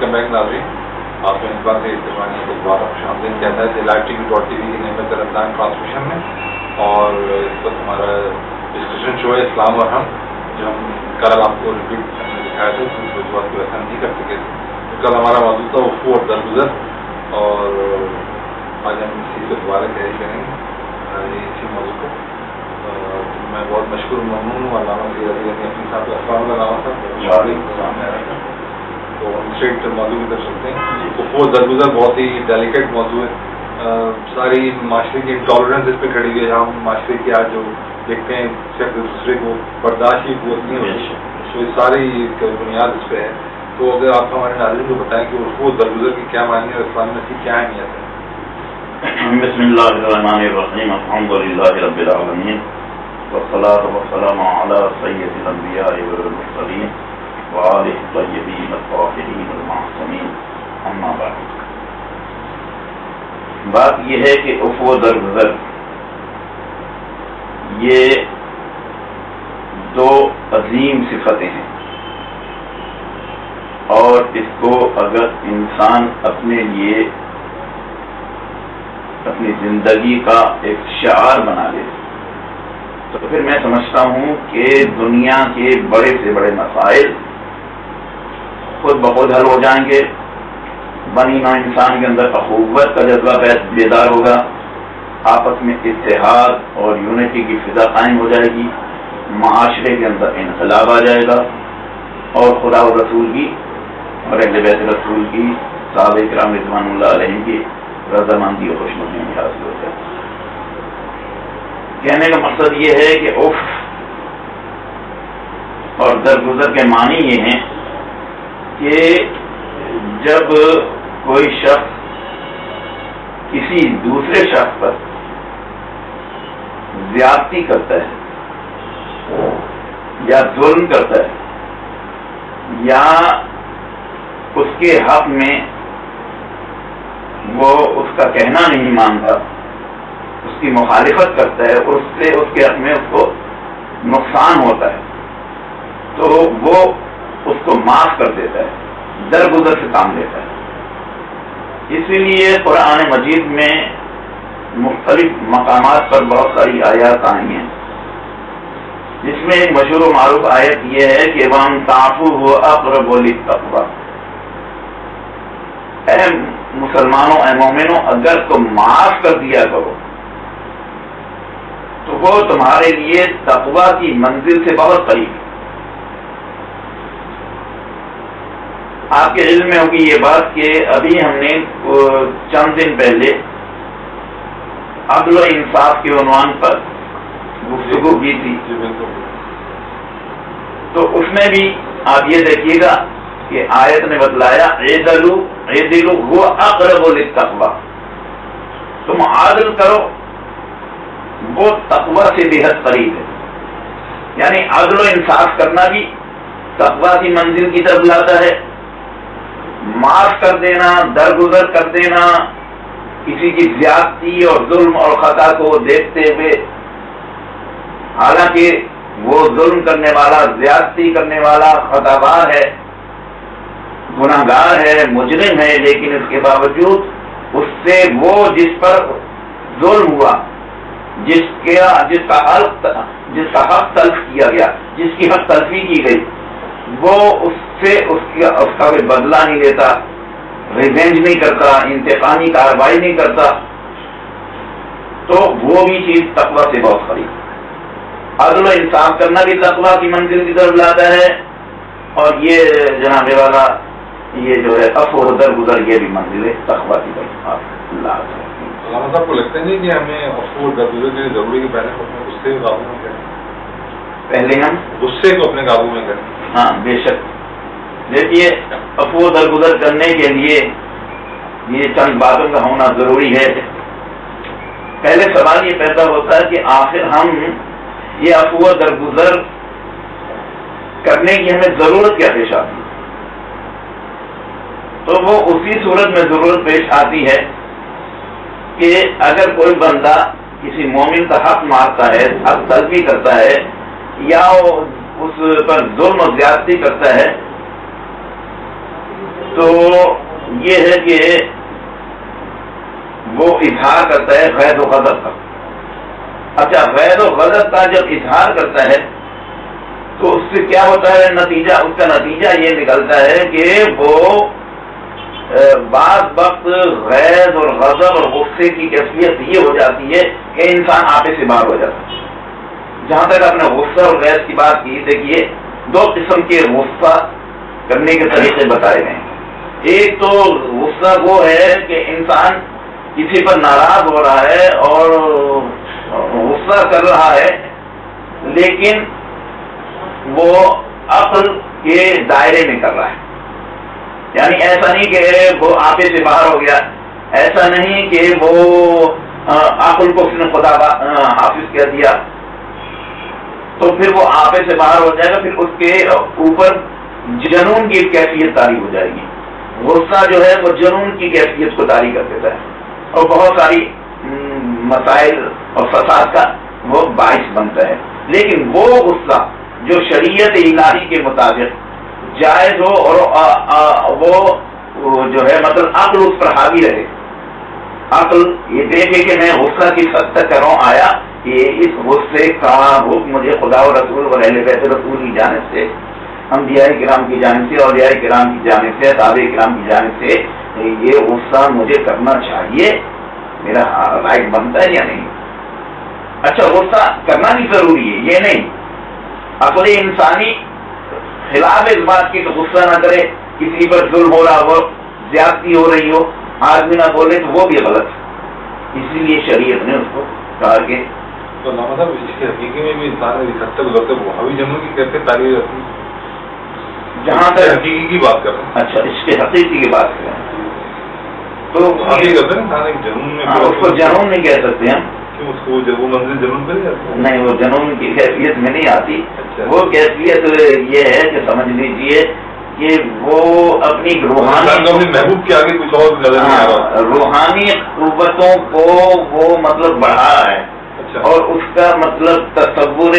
Welcome back ناظرین. آپ کو اس بار سے استعمال کو دوبارہ خوش آمدید کہتا ہے LiveTV.tv کی نعمت رمضان ٹرانسمیشن میں. اور اس وقت ہمارا ڈسکشن شو ہے اسلام اور ہم, جو ہم کل آپ کو ریپیٹ دکھایا تھا, کچھ وجوہات کی وجہ نہیں کر سکے تھے. کل ہمارا موضوع تھا افو اور درگزر, اور آج ہم اسی کو دوبارہ جاری کریں گے اسی موضوع کو. میں بہت مشکور ممنون ہوں علامہ سید علی اپنی صاحب. السلام علیکم علامہ صاحب. تو ہم اسٹریٹ موضوع کی طرف چلتے ہیں. افو درگزر بہت ہی ڈیلیکیٹ موضوع ہے. ساری معاشرے کی انٹالرنس اس پہ کھڑی ہوئی ہے. ہم معاشرے کی آج جو دیکھتے ہیں صرف دوسرے کو برداشت کی قوت نہیں ہوتی, تو یہ ساری بنیاد اس پہ ہے. تو اگر آپ ہمارے ناظرین کو بتائیں کہ افو درگزر کی کیا معنی ہے اور اسلام میں اس کی کیا اہمیت ہے. بسم اللہ الرحمن الرحیم. الحمد للہ رب العالمین والصلاة والسلام علی سید الانبیاء والمرسلین وآلہ الطیبین الطاہرین المعصومین. اما بعد, بات یہ ہے کہ افو درگزر یہ دو عظیم صفتیں ہیں, اور اس کو اگر انسان اپنے لیے اپنی زندگی کا ایک شعار بنا لے تو پھر میں سمجھتا ہوں کہ دنیا کے بڑے سے بڑے مسائل خود بخود حل ہو جائیں گے. بنی نوع انسان کے اندر اخوت کا جذبہ بیدار ہوگا, آپس میں اتحاد اور یونٹی کی فضا قائم ہو جائے گی, معاشرے کے اندر انقلاب آ جائے گا, اور خدا و رسول کی اور اہل بیت رسول کی صحابہ کرام رضوان اللہ علیہ کی رضامندی اور خوشنودی میں حاصل ہو جائے. کہنے کا مقصد یہ ہے کہ اف اور درگزر کے معنی یہ ہیں کہ جب کوئی شخص کسی دوسرے شخص پر زیادتی کرتا ہے یا ظلم کرتا ہے یا اس کے حق میں وہ اس کا کہنا نہیں مانتا, اس کی مخالفت کرتا ہے, اس سے اس کے حق میں اس کو نقصان ہوتا ہے, تو وہ اس کو معاف کر دیتا ہے, درگزر سے کام لیتا ہے. اسی لیے قرآن مجید میں مختلف مقامات پر بہت ساری آیات آئی ہیں, جس میں ایک مشہور و معروف آیت یہ ہے کہ وَأَن تَعْفُوا أَقْرَبُ لِلتَّقْوَىٰ. اے مسلمانوں, اے مومنوں, اگر تم معاف کر دیا کرو تو وہ تمہارے لیے تقویٰ کی منزل سے بہت قریب ہے. آپ کے علم میں ہوگی یہ بات کہ ابھی ہم نے چند دن پہلے عدل و انصاف کے عنوان پر گفتگو کی تھی, تو اس میں بھی آپ یہ دیکھیے گا کہ آیت نے بتلایا اعدلوا هو اقرب للتقویٰ, تم عادل کرو, وہ تقویٰ سے بے حد قریب ہے. یعنی عدل و انصاف کرنا بھی تقویٰ کی منزل کی طرف لاتا ہے. معاف کر دینا, درگزر کر دینا, کسی کی زیادتی اور ظلم اور خطا کو دیکھتے ہوئے, حالانکہ وہ ظلم کرنے والا, زیادتی کرنے والا خطاوار ہے, گناہگار ہے, مجرم ہے, لیکن اس کے باوجود اس سے وہ جس پر ظلم ہوا, جس کا حق تلف کیا گیا, جس کی حق تلفی کی گئی, وہ اس کا کوئی بدلہ نہیں لیتا, ریونج نہیں کرتا, انتقامی کارروائی نہیں کرتا, تو وہ بھی چیز تقویٰ سے بہت قریب. عدل و انصاف کرنا بھی تقویٰ کی منزل کی طرف لاتا ہے, اور یہ جناب والا یہ جو ہے افو و درگزر یہ بھی منزل ہے تقویٰ کی طرف. علامہ صاحب کو لگتا نہیں کہ ہمیں افو اور درگزر کے لیے ضروری ہے کہ پہلے اپنے غصے کو قابو میں کریں, پہلے ہم غصے کو اپنے قابو میں کریں. ہاں بے شک. دیکھیے افو درگزر کرنے کے لیے یہ چند باتوں کا ہونا ضروری ہے. پہلے سوال یہ پیدا ہوتا ہے کہ آخر ہم یہ افو درگزر کرنے کی ہمیں ضرورت کیا پیش آتی ہے. تو وہ اسی صورت میں ضرورت پیش آتی ہے کہ اگر کوئی بندہ کسی مومن کا حق مارتا ہے, حق تلفی کرتا ہے, یا اس پر ظلم و زیادتی کرتا ہے, تو یہ ہے کہ وہ اظہار کرتا ہے غیظ و غضب کا. اچھا غیظ و غضب کا جب اظہار کرتا ہے تو اس سے کیا ہوتا ہے نتیجہ؟ اس کا نتیجہ یہ نکلتا ہے کہ وہ بعض وقت غیظ اور غضب اور غصے کی کیفیت یہ ہو جاتی ہے کہ انسان آپے سے باہر ہو جاتا ہے. جہاں تک آپ نے غصہ اور غیظ کی بات کی، دیکھیے دو قسم کے غصہ کرنے کے طریقے بتائے گئے ہیں. ایک تو غصہ وہ ہے کہ انسان کسی پر ناراض ہو رہا ہے اور غصہ کر رہا ہے، لیکن وہ عقل کے دائرے میں کر رہا ہے. یعنی ایسا نہیں کہ وہ آپے سے باہر ہو گیا، ایسا نہیں کہ وہ عقل کو اس نے خدا حافظ کہہ دیا تو پھر وہ آپے سے باہر ہو جائے گا، پھر اس کے اوپر جنون کی کیفیت طاری ہو جائے گی. غصہ جو ہے وہ جنون کی کیفیت کو طاری کر دیتا ہے اور بہت ساری مسائل اور فساد کا وہ باعث بنتا ہے. لیکن وہ غصہ جو شریعت الہی کے مطابق جائز ہو اور وہ جو ہے مطلب عقل اس پر حاوی رہے، عقل یہ دیکھے کہ میں غصہ کس حد تک کروں، آیا کہ اس غصے کا حکم مجھے خدا و رسول اور اہل بیت رسول کی جانب سے، انبیاء کرام کی جانب سے، اولیاء کرام کی جانب سے، تابع کرام کی جانب سے یہ غصہ مجھے کرنا چاہیے، میرا رائٹ بنتا ہے یا نہیں. اچھا غصہ کرنا بھی ضروری ہے یہ نہیں، عقل انسانی خلاف اس بات کی تو غصہ نہ کرے. کسی پر ظلم ہو رہا ہو، زیادتی ہو رہی ہو، آدمی نہ بولے تو وہ بھی غلط ہے. اسی لیے شریعت نے اس کو کہا کہ تو صاحب اس کی حقیقی میں بھی انسان حد تک گزرتے وہابی جنوں کی کیسے تعریف رکھتی جہاں تک حقیقی کی بات کر رہے ہیں. اچھا اس کے حقیقی کی بات کریں تو انسان ایک جنون میں اس کو جنون نہیں کہہ سکتے ہم، اس کو جب وہ منزل جنون پہ نہیں، وہ جنون کی کیفیت میں نہیں آتی. وہ کیفیت یہ ہے کہ سمجھ لیجیے کہ وہ اپنی روحانی محبوب کے آگے کچھ اور نظر نہیں آ رہا، روحانی قوتوں کو وہ مطلب بڑھا ہے اور اس کا مطلب تصور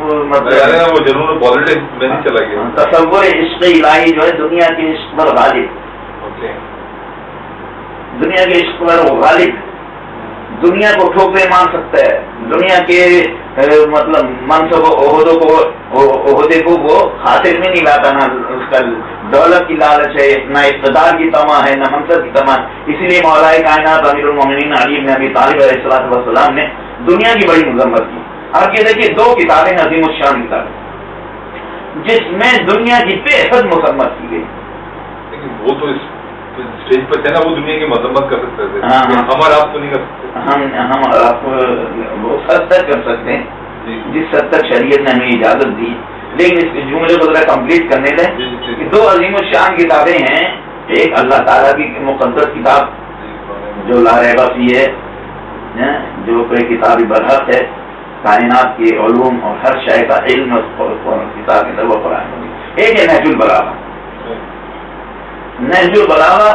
وہ جنون پالیٹکس میں نہیں چلا گیا. تصور عشق الہی جو ہے دنیا کے عشق پر غالب، دنیا کے عشق پر وہ غالب، دنیا کو ٹھوکرے مان سکتا ہے، دنیا کے مطلب منصب عہدے کو وہ خاطر میں نہیں لاتا، نہ اس کا دولت کی لالچ ہے، نہ اقتدار کی طمع ہے، نہ منصب کی طمع. اسی لیے مولا کائنات امیر المومنین علی بن ابی طالب علیہ الصلوۃ والسلام نے دنیا کی بڑی مذمت کی. آپ یہ دیکھیے دو کتابیں عظیم الشان کتابیں جس میں دنیا کی بے حد مذمت کی گئی. لیکن وہ تو اسٹیج پر تھے نا، وہ دنیا کی مذمت کر سکتے تھے، ہمارا آپ کو نہیں کر سکتے. ہم آپ وہ حد تک کر سکتے ہیں جس حد تک شریعت نے ہمیں اجازت دی. لیکن اس جملے کو ذرا کمپلیٹ کرنے دیں کہ دو عظیم الشان کتابیں ہیں. ایک اللہ تعالیٰ کی مقدس کتاب جو لا ریب فیہ ہے، جو کوئی کتاب برحق ہے، کائنات کے علوم اور ہر شے کا علم کتاب کے اندر وہ قرآن ہوگی. ایک ہے نہج البلاغہ. نہج البلاغہ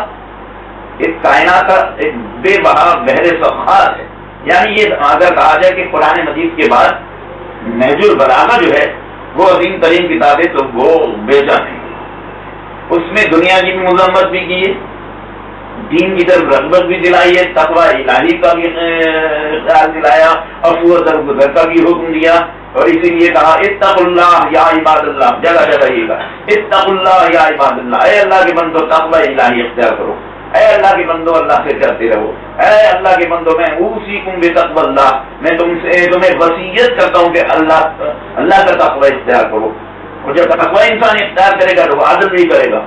ایک کائنات کا ایک بے بہا بحر سخار ہے. یعنی یہ اگر کہا جائے کہ قرآن مجید کے بعد نہج البلاغہ جو ہے وہ عظیم ترین کتاب ہے تو وہ بے جا نہیں. اس میں دنیا کی بھی مذمت بھی کی ہے، دین کی طرف رغبت بھی دلائی ہے، تقوی الہی کا بھی خیال دلایا، عفو درگزر کا بھی حکم دیا. اور اسی لیے کہا اتقوا اللہ یا عباد اللہ، جگہ جگہ یہ کہا اتقوا اللہ یا عباد اللہ، اے اللہ کے بندو تقوی الہی اختیار کرو، اے اللہ کے بندو اللہ سے ڈرتے رہو، اے اللہ کے بندو میں اوصیکم بتقوی اللہ، میں تمہیں وصیت کرتا ہوں کہ اللہ کا تقوی اختیار کرو. اور جب تقوی انسان اختیار کرے گا تو وہ عادت نہیں کرے گا،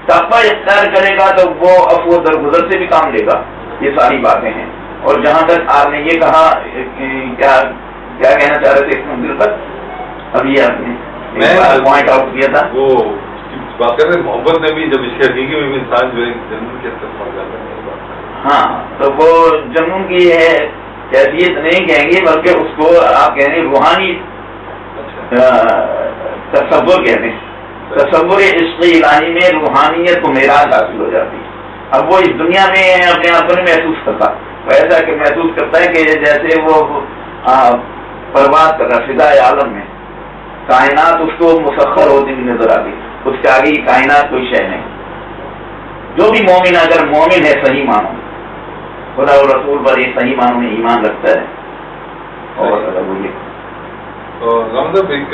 تقوی اختیار کرے گا تو وہ عفو درگزر سے بھی کام لے گا. یہ ساری باتیں ہیں. اور جہاں تک آپ نے یہ کہا کیا کہنا چاہ رہے تھے اس مندر پر، ابھی آپ نے پوائنٹ آؤٹ کیا تھا وہ بات کر رہے محبت میں بھی جب اس کے حقیقی میں بھی انسان جو ہے جنون کے اندر پڑ جاتا ہے. ہاں تو وہ جنون کی ہے کیفیت نہیں کہیں گے بلکہ اس کو آپ کہیں گے روحانی تصور کہتے ہیں. تصور عشق الہی میں روحانیت کو معراج حاصل ہو جاتی ہے. اب وہ اس دنیا میں اپنے آپ کو نہیں محسوس کرتا، ایسا کہ محسوس کرتا ہے کہ جیسے وہ پرواز کر رہا فضائے عالم میں، کائنات اس کو مسخر ہوتی ہوئی نظر آتی، اس کے آگے کائنات کوئی شے نہیں. جو بھی مومن اگر مومن ہے صحیح معنوں میں خدا اور رسول پر ایک صحیح معنوں میں ایمان رکھتا ہے اور اگر وہ یہ صاحب ایک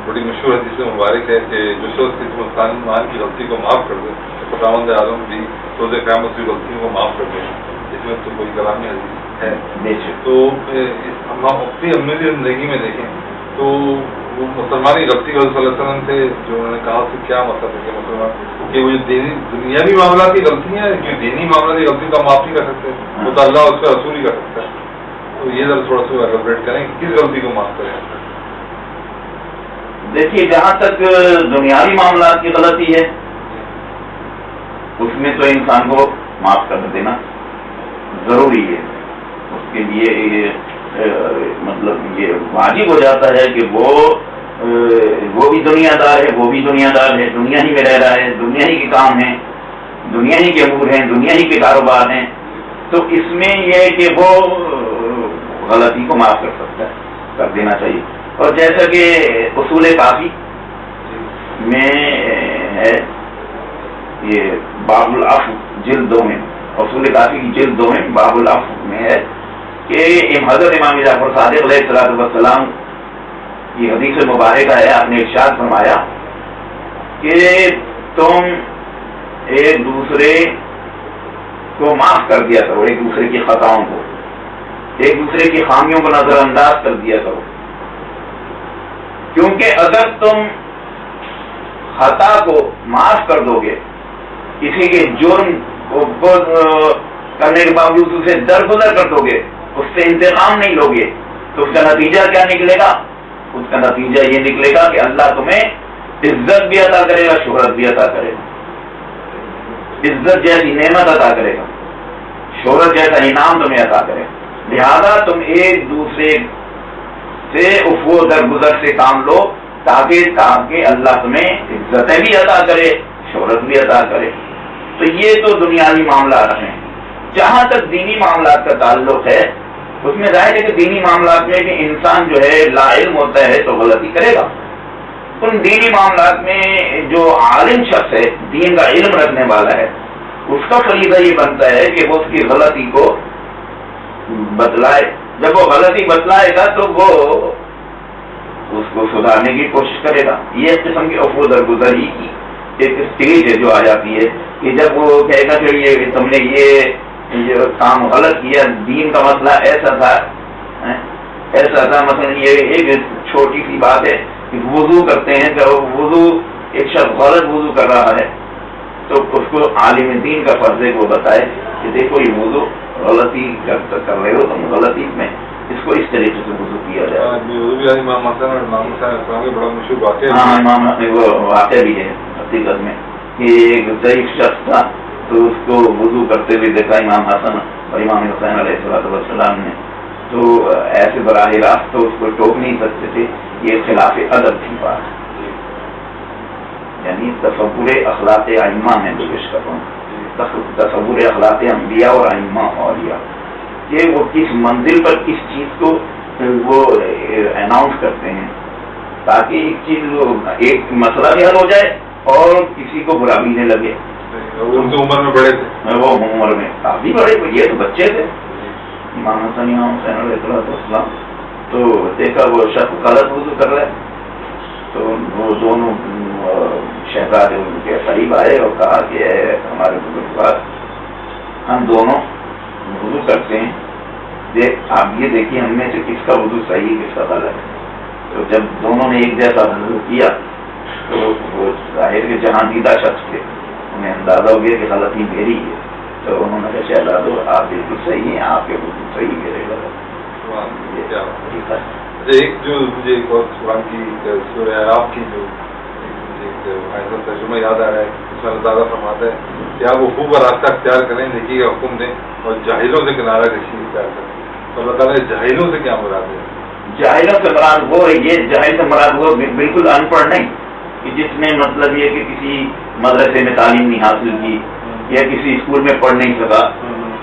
بڑی مشہور حدیث مبارک ہے کہ جو شخص کسی مسلمان کی غلطی کو معاف کر دے خداوند عالم بھی روز قیامت کی غلطیوں کو معاف کر دیں، اس میں تو کوئی کلامی حدیث ہے۔ تو ہم اپنی عملی زندگی میں دیکھیں تو وہ مسلمان کی غلطی کو صلی اللہ علیہ وسلم سے جو انہوں نے کہا اس سے کیا مطلب ہے کہ مسلمان کہ وہ جو دنیاوی معاملات کی غلطیاں ہیں جو دینی معاملات کی غلطی کا معاف نہیں کر سکتے، وہ تو اللہ اس کا رسول ہی کر سکتا ہے۔ تو یہ ذرا تھوڑا سا ایلیبریٹ کریں کہ کس غلطی کو معاف کریں۔ دیکھیے جہاں تک دنیاوی معاملات کی غلطی ہے اس میں تو انسان کو معاف کر دینا ضروری ہے، اس کے لیے مطلب یہ واجب ہو جاتا ہے کہ وہ بھی دنیا دار ہے، وہ بھی دنیا دار ہے، دنیا ہی میں رہ رہا ہے، دنیا ہی کے کام ہیں، دنیا ہی کے امور ہیں، دنیا ہی کے کاروبار ہیں، تو اس میں یہ ہے کہ وہ غلطی کو معاف کر سکتا ہے، کر دینا چاہیے۔ اور جیسا کہ اصول کافی میں ہے یہ باب العفو جلد 2 میں، اصول کافی کی جلد 2 میں باب العفو میں ہے کہ حضرت امام جعفر صادق علیہ السلام کی حدیث مبارکہ ہے، آپ نے ارشاد فرمایا کہ تم ایک دوسرے کو معاف کر دیا کرو، ایک دوسرے کی خطاؤں کو، ایک دوسرے کی خامیوں کو نظر انداز کر دیا کرو، کیونکہ اگر تم خطا کو معاف کر دو گے، کسی کے جرم کو کرنے کے باوجود اسے درگزر کر دو گے، اس سے انتقام نہیں لو گے، تو اس کا نتیجہ کیا نکلے گا؟ اس کا نتیجہ یہ نکلے گا کہ اللہ تمہیں عزت بھی عطا کرے گا، شہرت بھی عطا کرے گا، عزت جیسی نعمت عطا کرے گا، شہرت جیسا انعام تمہیں عطا کرے گا۔ لہذا تم ایک دوسرے سے افو درگزر سے کام لو تاکہ اللہ تمہیں عزتیں بھی عطا کرے، شہرت بھی عطا کرے۔ تو یہ تو دنیاوی معاملات ہیں۔ جہاں تک دینی معاملات کا تعلق ہے اس میں ظاہر ہے کہ دینی معاملات میں کہ انسان جو ہے لا علم ہوتا ہے تو غلطی کرے گا۔ ان دینی معاملات میں جو عالم شخص ہے، دین کا علم رکھنے والا ہے، اس کا فریضہ یہ بنتا ہے کہ وہ اس کی غلطی کو بتلائے۔ جب وہ غلطی بتلائے گا تو وہ اس کو سدھارنے کی کوشش کرے گا۔ یہ ایک قسم کی عفو درگزری کی ایک اسٹیج ہے جو آ جاتی ہے کہ جب وہ کہے گا کہ یہ تم نے یہ کام غلط کیا، دین کا مسئلہ ایسا تھا، مثلا یہ ایک چھوٹی سی بات ہے کہ وضو کرتے ہیں، کہ وضو ایک شخص غلط وضو کر رہا ہے تو اس کو عالم دین کا فرض ہے کہ وہ بتائے کہ دیکھو یہ وضو غلطی کر رہے ہو تم، غلطی میں اس کو اس طریقے سے وضو کیا جائے۔ بڑا مشہور واقعہ، ہاں امام وہ واقعہ بھی ہے حقیقت میں کہ ایک ضعیف شخص تھا تو اس کو وضو کرتے ہوئے دیکھا امام حسن اور امام حسین علیہ السلام نے، تو ایسے براہ راست تو اس کو ٹوک نہیں سکتے تھے، یہ خلاف ادب کی بات، یعنی تصور اخلاق ائمہ میں پیش کرتا ہوں، تصور اخلاق انبیاء اور ائمہ اولیاء، کہ وہ کس منزل پر کس چیز کو وہ اناؤنس کرتے ہیں تاکہ ایک چیز ایک مسئلہ بھی حل ہو جائے اور کسی کو برا بھی نہیں لگے۔ ان کی عمر میں بڑے تھے، وہ عمر میں کافی بڑے، یہ تو بچے تھے امام حسن امام حسین علیہ السلام، تو دیکھا وہ شخص غلط وضو کر رہا ہے تو وہ دونوں شہزادے ان کے قریب آئے اور کہا کہ ہمارے بزرگوار ہم دونوں وضو کرتے ہیں، آپ یہ دیکھیے ہم میں سے کس کا وضو صحیح کس کا غلط ہے۔ تو جب دونوں نے ایک جیسا وضو کیا تو وہ ظاہر کے جہاں دیدہ شخص تھے انہیں اندازہ ہو گیا کہ غلطی میری ہے، تو انہوں نے کہا شہزادو آپ بالکل صحیح ہیں، آپ کے وضو صحیح میرے غلط۔ ایک جو مجھے ایک اور قرآن کی سورہ اعراف کی جو ایک ترجمہ یاد آ رہا ہے، اس میں اللہ تعالیٰ فرماتا ہے کہ آپ وہ خوب راستہ اختیار کریں، نیکی کا حکم دیں اور جاہلوں سے کنارہ کشی اختیار کریں۔ تو اللہ تعالیٰ جاہلوں سے کیا مراد ہے؟ جاہلوں سے مراد وہ یہ جاہل سے مراد وہ بالکل ان پڑھ نہیں کہ جس نے مطلب یہ کہ کسی مدرسے میں تعلیم نہیں حاصل کی یا کسی اسکول میں پڑھ نہیں سکا،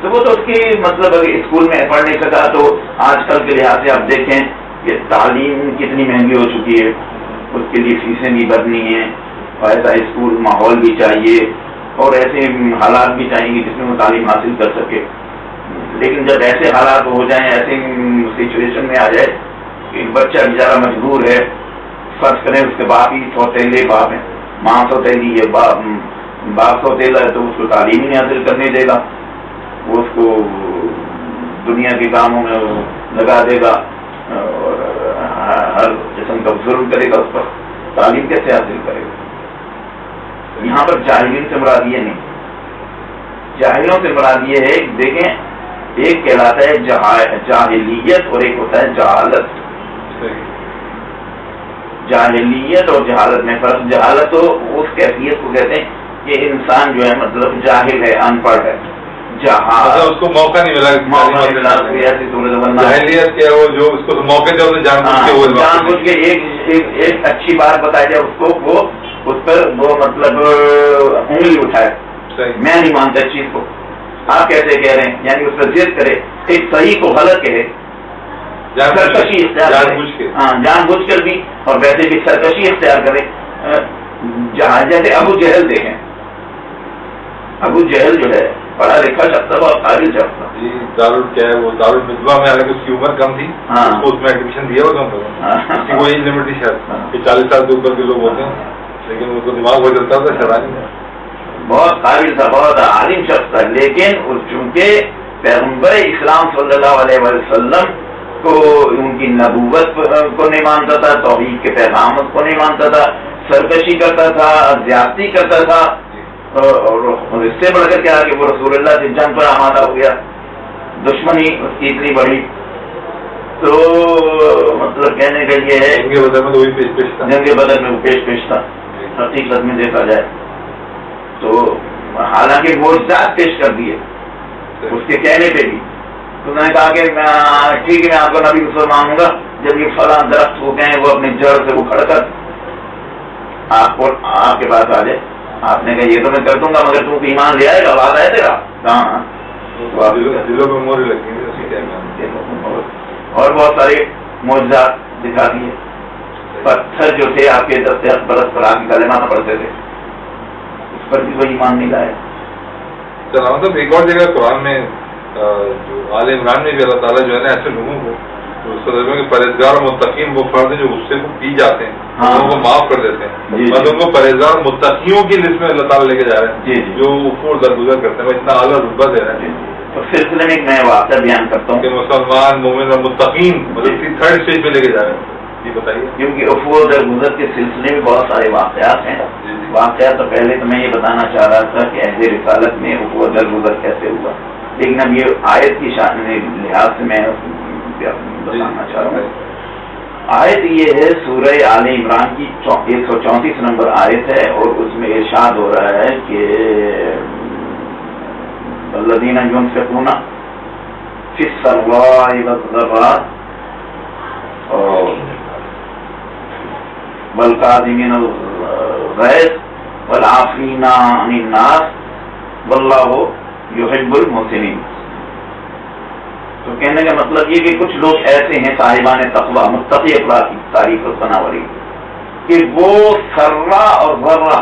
تو وہ تو اس کی مطلب اگر اسکول میں پڑھ نہیں سکا تو آج کل کے لحاظ سے آپ دیکھیں کہ تعلیم کتنی مہنگی ہو چکی ہے، اس کے لیے فیسیں بھی بھرنی ہیں، ایسا اسکول ماحول بھی چاہیے اور ایسے حالات بھی چاہیں گے جس میں وہ تعلیم حاصل کر سکے. لیکن جب ایسے حالات ہو جائیں، ایسے سچویشن میں آ جائے کہ بچہ بیچارہ مجبور ہے، فرض کریں اس کے باپ ہی سوتیلے باپ ہیں، ماں سوتیلی ہے، باپ سوتیلا ہے، تو اس کو تعلیم ہی نہیں حاصل کرنے دے گا، وہ اس کو دنیا کے کاموں میں لگا دے گا اور ہر قسم کا ظلم کرے گا اس پر، تعلیم کیسے حاصل کرے گا؟ یہاں پر جاہلین سے مراد یہ نہیں، جاہلوں سے مراد یہ ہے. دیکھیں ایک کہلاتا ہے جاہلیت اور ایک ہوتا ہے جہالت. جاہلیت اور جہالت میں فرق. جہالت تو اس کیفیت کو کہتے ہیں کہ انسان جو ہے مطلب جاہل ہے، ان پڑھ ہے. اس کو موقع نہیں ملا. جاہلیت کیا وہ جو اس کو موقع دے جان بوجھ کے ایک اچھی بات بتائی جائے اس کو، وہ اس پر وہ مطلب انگلی اٹھائے، میں نہیں مانتا اس چیز کو، آپ کیسے کہہ رہے ہیں، یعنی اس پر ضد کرے، ایک صحیح کو غلط کہے، سرکشی اختیار کرے، جان بوجھ کر بھی اور ویسے بھی سرکشی اختیار کرے. جہاں جیسے ابو جہل دیکھیں، ابو جہل جو ہے پڑھا لکھا شخص تھا اور قابل شخص تھا. کیا ہے وہ دارالمثوا میں، حالانکہ اس کی عمر کم تھی، اس میں ایڈمیشن دیا ہوگا اس کی کوئی لمٹ نہیں شاید کہ 40 سال کے اوپر کے لوگ ہوتے ہیں، لیکن اس کو دماغ ہو جاتا تھا شرانی میں. بہت قابل تھا، بہت عالم شخص تھا، لیکن چونکہ پیغمبر اسلام صلی اللہ علیہ وسلم کو ان کی نبوت کو نہیں مانتا تھا، توحید کے پیغامات کو نہیں مانتا تھا، سرکشی کرتا تھا، زیادتی کرتا تھا، اور اس سے بڑھ کر کیا کہ وہ رسول اللہ سے جنگ پر آمادہ ہو گیا، دشمنی اس کی اتنی بڑی. تو مطلب کہنے کا یہ ہے جنگ بدر میں وہ پیش تھا حقیقت میں دیکھا جائے تو. حالانکہ معجزات پیش کر دیے اس کے کہنے پہ بھی. تو میں نے کہا کہ ٹھیک ہے میں آپ کو نبی رسول مانوں گا جب یہ فلاں درخت ہو گئے وہ اپنی جڑ سے اکھڑ کر آپ کے پاس آ جائے. آپ نے کہا یہ تو میں کر دوں گا مگر تم کو ایمان لے آئے گا، بات آئے تیرا کہاں. اور بہت سارے معجزات دکھا دیے. پتھر جو تھے آپ کے 10 برس پر آپ کی کلمہ پڑھتے تھے، اس پر بھی کوئی ایمان نہیں لائے. مطلب ایک اور جگہ قرآن میں جو آل عمران میں بھی اللہ تعالیٰ جو ہے نا ایسے لوگوں کو پرہیزگار اور متقین وہ فرد ہیں جو غصے کو پی جاتے ہیں، ان کو معاف کر دیتے ہیں. مطلب ان کو پرہیزگار متقیوں کی لسٹ میں اللہ تعالیٰ لے کے جا رہے ہیں جو اوپر درگزر کرتے ہیں، وہ اتنا اعلیٰ رتبہ دے رہے ہیں. اس سلسلے میں میں واقعہ بیان کرتا ہوں کہ مسلمان مومن اور متقین مطلب 3rd اسٹیج پہ لے کے جا رہے ہیں. جی بتائیے. کیونکہ افو درگزر کے سلسلے میں بہت سارے واقعات ہیں. واقعات تو پہلے تو میں یہ بتانا چاہ رہا تھا کہ اہل رسالت میں افو درگزر کیسے ہوا، لیکن اب یہ آیت کی شان لحاظ سے میں بتانا چاہ رہا ہوں. آیت یہ ہے سورہ آل عمران کی 134 نمبر آیت ہے، اور اس میں ارشاد ہو رہا ہے کہ الذین ينفقون فی السراء والضراء والکاظمین الغیظ والعافین عن الناس واللہ یحب المحسنین. تو کہنے کا مطلب یہ کہ کچھ لوگ ایسے ہیں صاحبان تقویٰ متقی افراد کی تعریف اور ثناوری کہ وہ سرا اور ضرا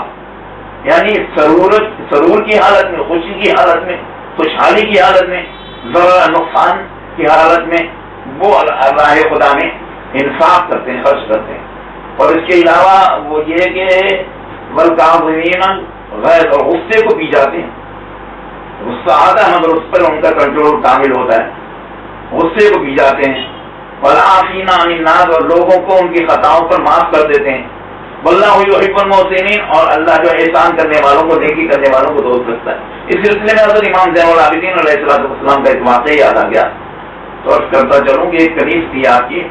یعنی سرور کی حالت میں، خوشی کی حالت میں، خوشحالی کی حالت میں، ذرا نقصان کی حالت میں وہ راہ خدا میں انصاف کرتے ہیں، خرچ کرتے ہیں. اور اس کے علاوہ وہ یہ کہ والکاظمین الغیظ اور غصے کو پی جاتے ہیں. غصہ آتا ہے مگر اس پر ان کا کنٹرول کامل ہوتا ہے، غصے کو پی جاتے ہیں. والعافین عن الناس اور لوگوں کو ان کی خطاؤں پر معاف کر دیتے ہیں. واللہ یحب المحسنین اور اللہ جو احسان کرنے والوں کو، نیکی کرنے والوں کو دوست رکھتا ہے. اس سلسلے میں حضرت امام زین العابدین علیہ السلام کا ایک واقعہ یاد آ گیا تو عرض کرتا چلوں کہ ایک کنیز تھی آپ کی،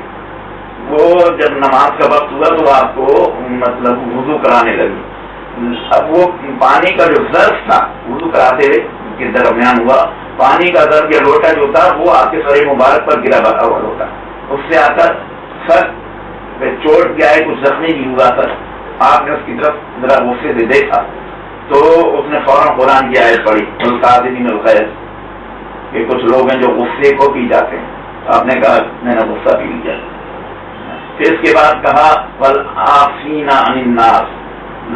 وہ جب نماز کا وقت ہوا تو آپ کو مطلب وضو کرانے لگی. اب وہ پانی کا جو ظرف تھا وضو کراتے ہوئے کے درمیان ہوا، پانی کا ظرف یا لوٹا جو تھا وہ آپ کے سر مبارک پر گرا بھرا ہوا لوٹا، اس سے آ کر سر پہ چوٹ گیا ہے، کچھ زخمی بھی ہوا تھا. آپ نے اس کی طرف ذرا غصے سے دیکھا تو اس نے فوراً قرآن کی آیت پڑھی والکاظمین الغیظ کہ کچھ لوگ ہیں جو غصے کو پی جاتے ہیں. آپ نے کہا میں نے غصہ پی لیا. پھر اس کے بعد کہا والعافین عن الناس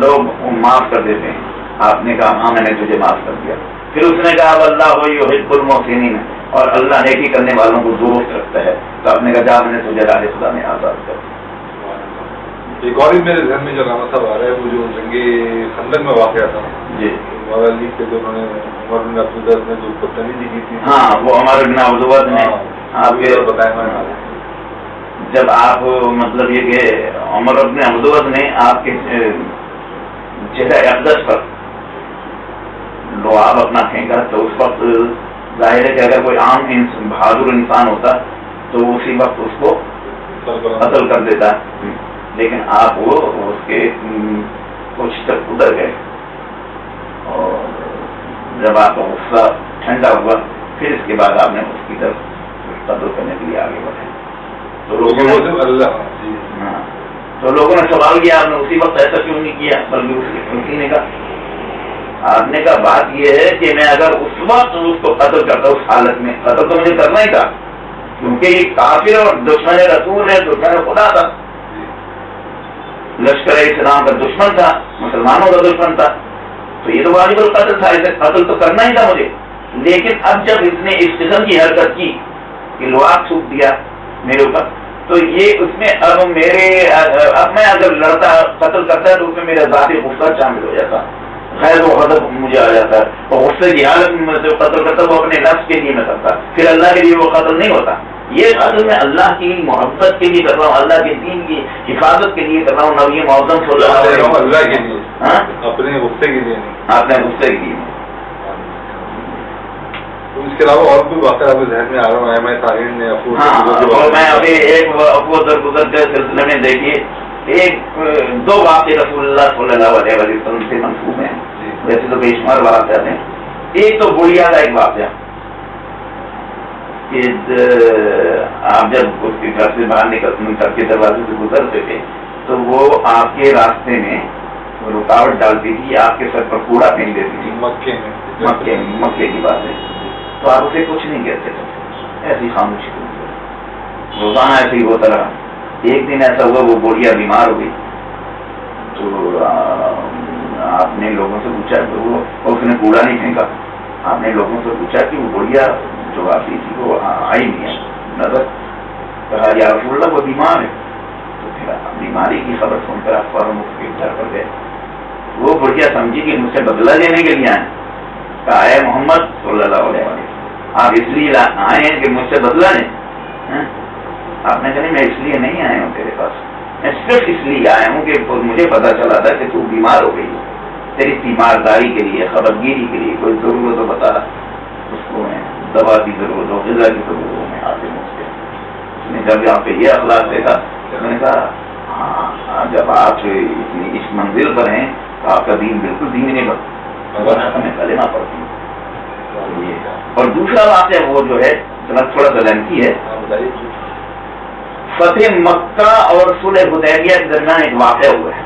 لوگ معاف کر دیتے ہیں. آپ نے کہا ہاں میں نے تجھے معاف کر دیا. پھر اس نے کہا واللہ یحب المحسنین، اور اللہ نیکی کرنے والوں کو دوست رکھتا ہے. تو آپ نے کہا جا میں نے تجھے راہ خدا میں آزاد کر دیا. ایک اور میرے ذہن میں جو علامہ صاحب آ رہا ہے وہ جو جنگی خندق میں واقعہ تھا جی مولا علی کے جو انہوں نے عمر بن عبدالعزیز نے جو بدتمیزی کی تھی. ہاں وہ عمر بن عبدالعزیز نے آپ کے بتایا جب آپ مطلب یہ کہ عمر بن عبدالعزیز نے آپ کے جگہ اقدس پر لعاب اپنا پھینکا تو اس وقت ظاہر ہے کہ اگر کوئی عام بہادر انسان ہوتا تو اسی وقت اس کو قتل کر دیتا، لیکن آپ وہ اس کے کچھ تک ادھر گئے اور جب آپ کا غصہ ٹھنڈا ہوا پھر اس کے بعد آپ نے اس کی طرف قتل کرنے کے لیے آگے بڑھے. تو لوگوں نے سوال کیا آپ نے اسی وقت ایسا کیوں نہیں کیا، بلکہ اسی نے کہا آپ نے کہا بات یہ ہے کہ میں اگر اس وقت اس کو قتل کرتا اس حالت میں، قتل تو مجھے کرنا ہی تھا کیونکہ یہ کافر اور دشمن رسول ہے، دشمن خدا تھا، لشکر اسلام کا دشمن تھا، مسلمانوں کا دشمن تھا، تو یہ تو واجب القتل تھا، اسے قتل تو کرنا ہی تھا مجھے. لیکن اب جب اس نے اس قسم کی حرکت کی کہ لعاب تھوک دیا میرے اوپر، تو یہ اس میں اب میں اگر لڑتا قتل کرتا ہے تو اس میں میرا ذاتی غصہ شامل ہو جاتا، خیر وہ غضب مجھے آ جاتا ہے، اور غصے کی حالت میں جو قتل کرتا وہ اپنے نفس کے لیے میں کرتا، پھر اللہ کے لیے وہ قتل نہیں ہوتا. یہ قتل میں اللہ کی محبت کے لیے کر رہا ہوں، اللہ کے دین کی حفاظت کے لیے کر رہا ہوں. نبی معظم صلی اللہ علیہ وسلم اللہ کے لیے، اپنے غصے کے لیے نہیں، اپنے غصے کے لیے. اس کے علاوہ اور کوئی واقعہ آپ کے ذہن میں آ رہا ہے؟ میں ابھی ایک افو درگزر کے سلسلے میں دیکھیے دو واقعے رسول اللہ صلی اللہ علیہ وسلم سے منسوب ہیں، ویسے تو بے شمار واقعات ہیں. ایک تو بڑھیا کا ایک واقعہ کہ آپ جب اس کے گھر سے باہر نکل کے دروازے سے گزرتے تھے تو وہ آپ کے راستے میں رکاوٹ ڈالتی تھی، آپ کے سر پر کوڑا پھینک دیتی تھی. مکے کی بات ہے، تو آپ اسے کچھ نہیں کہتے تھے، ایسی خاموشی روزانہ ایسے ہی ہوتا رہا. ایک دن ایسا ہوا وہ بوڑھیا بیمار ہو گئی تو آپ نے لوگوں سے پوچھا تو وہ اس نے کوڑا نہیں پھینکا. آپ نے لوگوں سے پوچھا کہ وہ بوڑھیا جو آتی تھی وہ آئی نہیں ہے نظر، کہا یا رسول اللہ وہ بیمار ہے. تو پھر بیماری کی خبر سن کر آپ فوراً اس کے گھر پر گئے. وہ بڑھیا سمجھی کہ مجھ سے بدلہ لینے کے لیے آئے. کہا اے محمد صلی اللہ علیہ وسلم آپ اس لیے آئے ہیں کہ مجھ سے بدلہ لیں؟ آپ نے کہا میں اس لیے نہیں آیا ہوں تیرے پاس، میں صرف اس لیے آیا ہوں کہ مجھے پتا چلا تھا کہ تو بیمار ہو گئی، تیری تیمارداری کے لیے، خبردگیری کے لیے کوئی ضرورت ہو بتا، اس کو میں دوا کی ضرورت ہو، غذا کی ضرورت ہو، میں آتے مجھ سے. اس نے جب یہاں پہ یہ اخلاق دیکھا میں نے کہا ہاں جب آپ اس منزل پر ہیں تو آپ کا دین بالکل دین نہیں بنتا، ہمیں کلمہ پڑتی ہے. اور دوسرا واقعہ وہ جو ہے تھوڑا سا لینتھی ہے. فتح مکہ اور صلح حدیبیہ کے درمیان ایک واقعہ ہوا ہے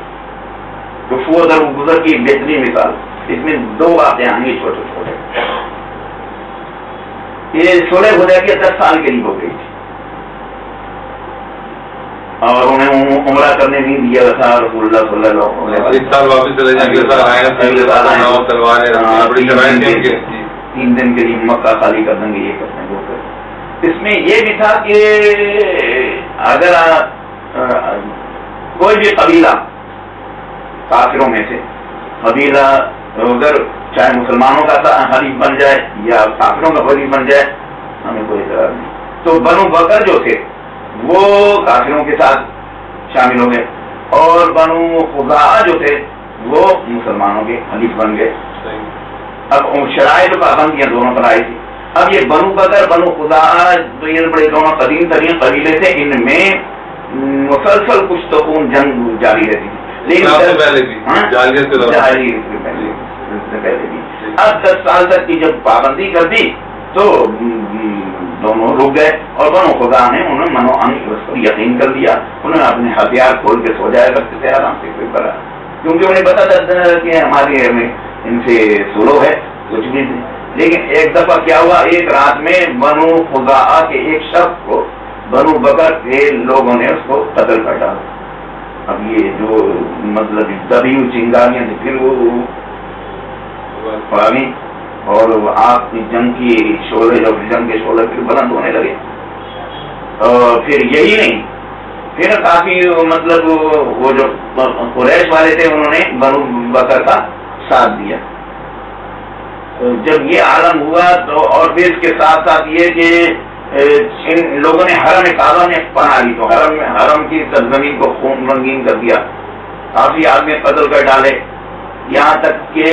جو فو در گزر کی بہترین مثال. اس میں دو واقعے آئیں گے چھوٹے چھوٹے. یہ صلح حدیبیہ 10 سال کے لیے ہو گئی تھی اور انہیں عمرہ کرنے نہیں دیا تھا رسول اللہ صلی اللہ علیہ وسلم. 1 سال واپس چلے جائیں گے، 3 دن کے لیے مکہ خالی کر دیں گے، یہ کرتے ہیں وہ کرتے. اس میں یہ بھی تھا کہ اگر کوئی بھی قبیلہ کافروں میں سے قبیلہ اگر چاہے مسلمانوں کا حریف بن جائے یا کافروں کا حریف بن جائے ہمیں کوئی اعتراض نہیں. تو بنو بکر جو تھے وہ کافروں کے ساتھ شامل ہو گئے اور بنو خزاعہ جو تھے وہ مسلمانوں کے حلیف بن گئے. اب شرائط پابندیاں دونوں پر آئی تھی. اب یہ بنو بکر بنو خزاعہ تو یہ بڑے دونوں قدیم ترین قبیلے تھے، ان میں مسلسل کچھ تو جنگ جاری رہتی تھی. لیکن پہلے بھی اب 10 سال تک کی جب پابندی کر دی تو دونوں رک گئے اور بنو خزاعہ نے انہوں یقین کر دیا. انہوں نے اپنے ہتھیار کھول کے سو جایا کرتے تھے آرام سے، کوئی بڑا کیونکہ انہیں پتا تھا کہ ہمارے ان سے سلو ہے کچھ بھی نہیں. لیکن ایک دفعہ کیا ہوا، ایک رات میں بنو خزاعہ کے ایک شخص کو بنو بکر کے لوگوں نے اس کو قتل کر ڈالا. اب یہ جو مطلب دبی چنگاریاں تھی پھر وہ پڑی اور آپ کی جنگ کی شعلے جو جنگ کے شعلے پھر بلند ہونے لگے. پھر یہی نہیں، پھر کافی مطلب وہ جو قریش والے تھے انہوں نے بنو بکر کا ساتھ دیا. جب یہ عالم ہوا تو اور پھر اس کے ساتھ ساتھ یہ کہ ان لوگوں نے حرم کعبہ میں پناہ لی تو حرم کی سرزمین کو خون رنگین کر دیا. کافی آدمی قتل کر ڈالے، یہاں تک کہ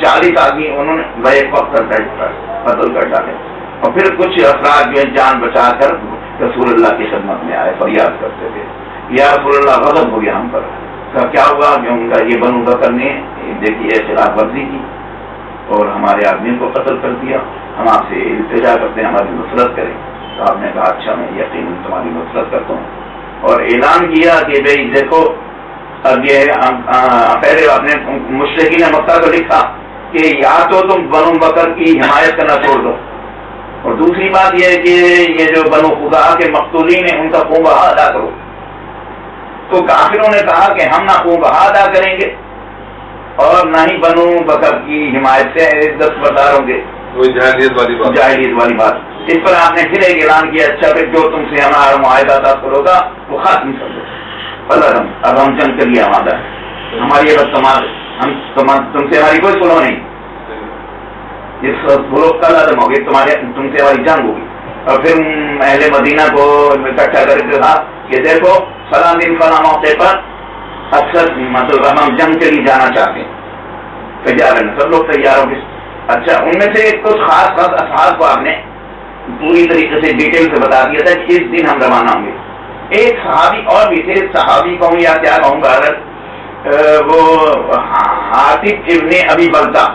40 آدمی انہوں نے بیک وقت قتل کر ڈالے. اور پھر کچھ افراد جو ہے جان بچا کر رسول اللہ کی خدمت میں آئے، فریاد کرتے تھے یا رسول اللہ غضب ہو گیا ہم پر. کیا ہوا کہ ان کا یہ بنو بکر نے دیکھیے خلاف ورزی کی اور ہمارے آدمیوں کو قتل کر دیا، ہم آپ سے التجا کرتے ہیں ہماری نصرت کریں. تو آپ نے کہا اچھا میں یقیناً تمہاری نصرت کرتا ہوں. اور اعلان کیا کہ بھائی دیکھو اب یہ پہلے آپ نے مشرکین مکہ کو لکھا کہ یا تو تم بنو بکر کی حمایت کرنا چھوڑ دو، اور دوسری بات یہ ہے کہ یہ جو بنو خدا کے مقتولین ہیں ان کا خون بہا ادا کرو. تو کافروں نے کہا کہ ہم نہ خون بہا ادا کریں گے اور نہ ہی بنو بکر کی حمایت سے دستبردار ہوں گے. جاہلیت والی بات. اس پر آپ نے پھر ایک اعلان کیا اچھا پھر جو تم سے ہمارا معاہدہ حاصل ہوگا وہ ختم کر دو. اب ہم جنگ کے لیے آمادہ ہے، ہماری یہ بات تم سے ہماری کوئی سنو نہیں، جس بلوک کا لازم ہوگی تم سے ہماری جنگ ہوگی. اور پھر اہل مدینہ کو اکٹھا کر کے کہا کہ دیکھو فلاں دن فلاں موقع پر اکثر مطلب ہم جنگ کے لیے جانا چاہتے ہیں، تیار ہے، سب لوگ تیار ہوں گے. اچھا ان میں سے کچھ خاص اصحاب کو آپ نے پوری طریقے سے ڈیٹیل سے بتا دیا تھا کہ اس دن ہم روانہ ہوں گے. ایک صحابی اور بھی تھے، صحابی کہوں یا کیا کہوں گا، وہ حاطب ابن ابی بلتہ،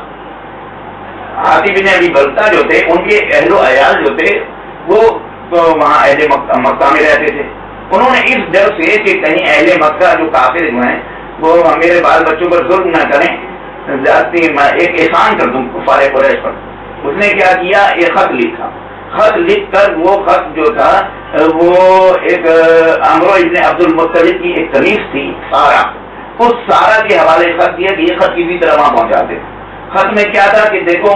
حاطب ابن ابی بلتہ جو تھے ان کے اہل و عیال جو تھے وہ وہاں اہل مکہ میں رہتے تھے. انہوں نے اس ڈر سے کہ کہیں اہل مکہ جو کافر جو ہیں وہ میرے بال بچوں پر ظلم نہ کریں، ایک احسان کر دوں کفار قریش پر. اس نے کیا کیا، ایک خط لکھا. خط لکھ کر وہ خط جو تھا وہ ایک عمرو ابن عبد المطلب کی ایک کنیز تھی سارا، اس سارا کے حوالے خط دیا کہ یہ خط کسی طرح وہاں پہنچا دے. خط میں کیا تھا کہ دیکھو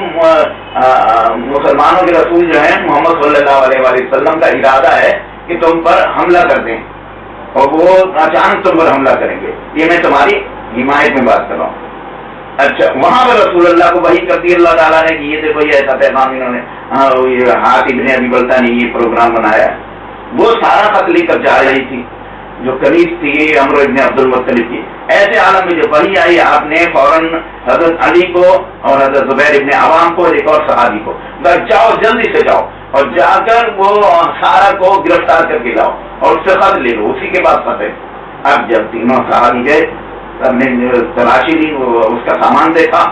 مسلمانوں کے رسول جو ہیں محمد صلی اللہ علیہ وسلم کا ارادہ ہے کہ تم پر حملہ کر دیں اور وہ اچانک تم پر حملہ کریں گے، یہ میں تمہاری حمایت میں بات کر رہا ہوں. اچھا وہاں پر رسول اللہ کو وحی کر دی اللہ تعالیٰ نے کہ یہ دیکھو یہ ایسا پیغام انہوں نے ہاتھ ابن ابی بلتہ نے یہ پروگرام بنایا ہے. وہ سارا خط لے کر جا رہی تھی جو کنیز تھی عمرو ابن عبد المطلب کی. ایسے عالم میں جو وحی آئی آپ نے فوراً حضرت علی کو اور حضرت زبیر ابن عوام کو ایک اور صحابی کو جاؤ جلدی سے جاؤ اور جا کر وہ سارا کو گرفتار کر کے لاؤ اور اس سے خط لے لو. اسی کے بعد خط ہے. اب جب تینوں صحابی گئے سب نے تلاشی لی، اس کا سامان دیکھا.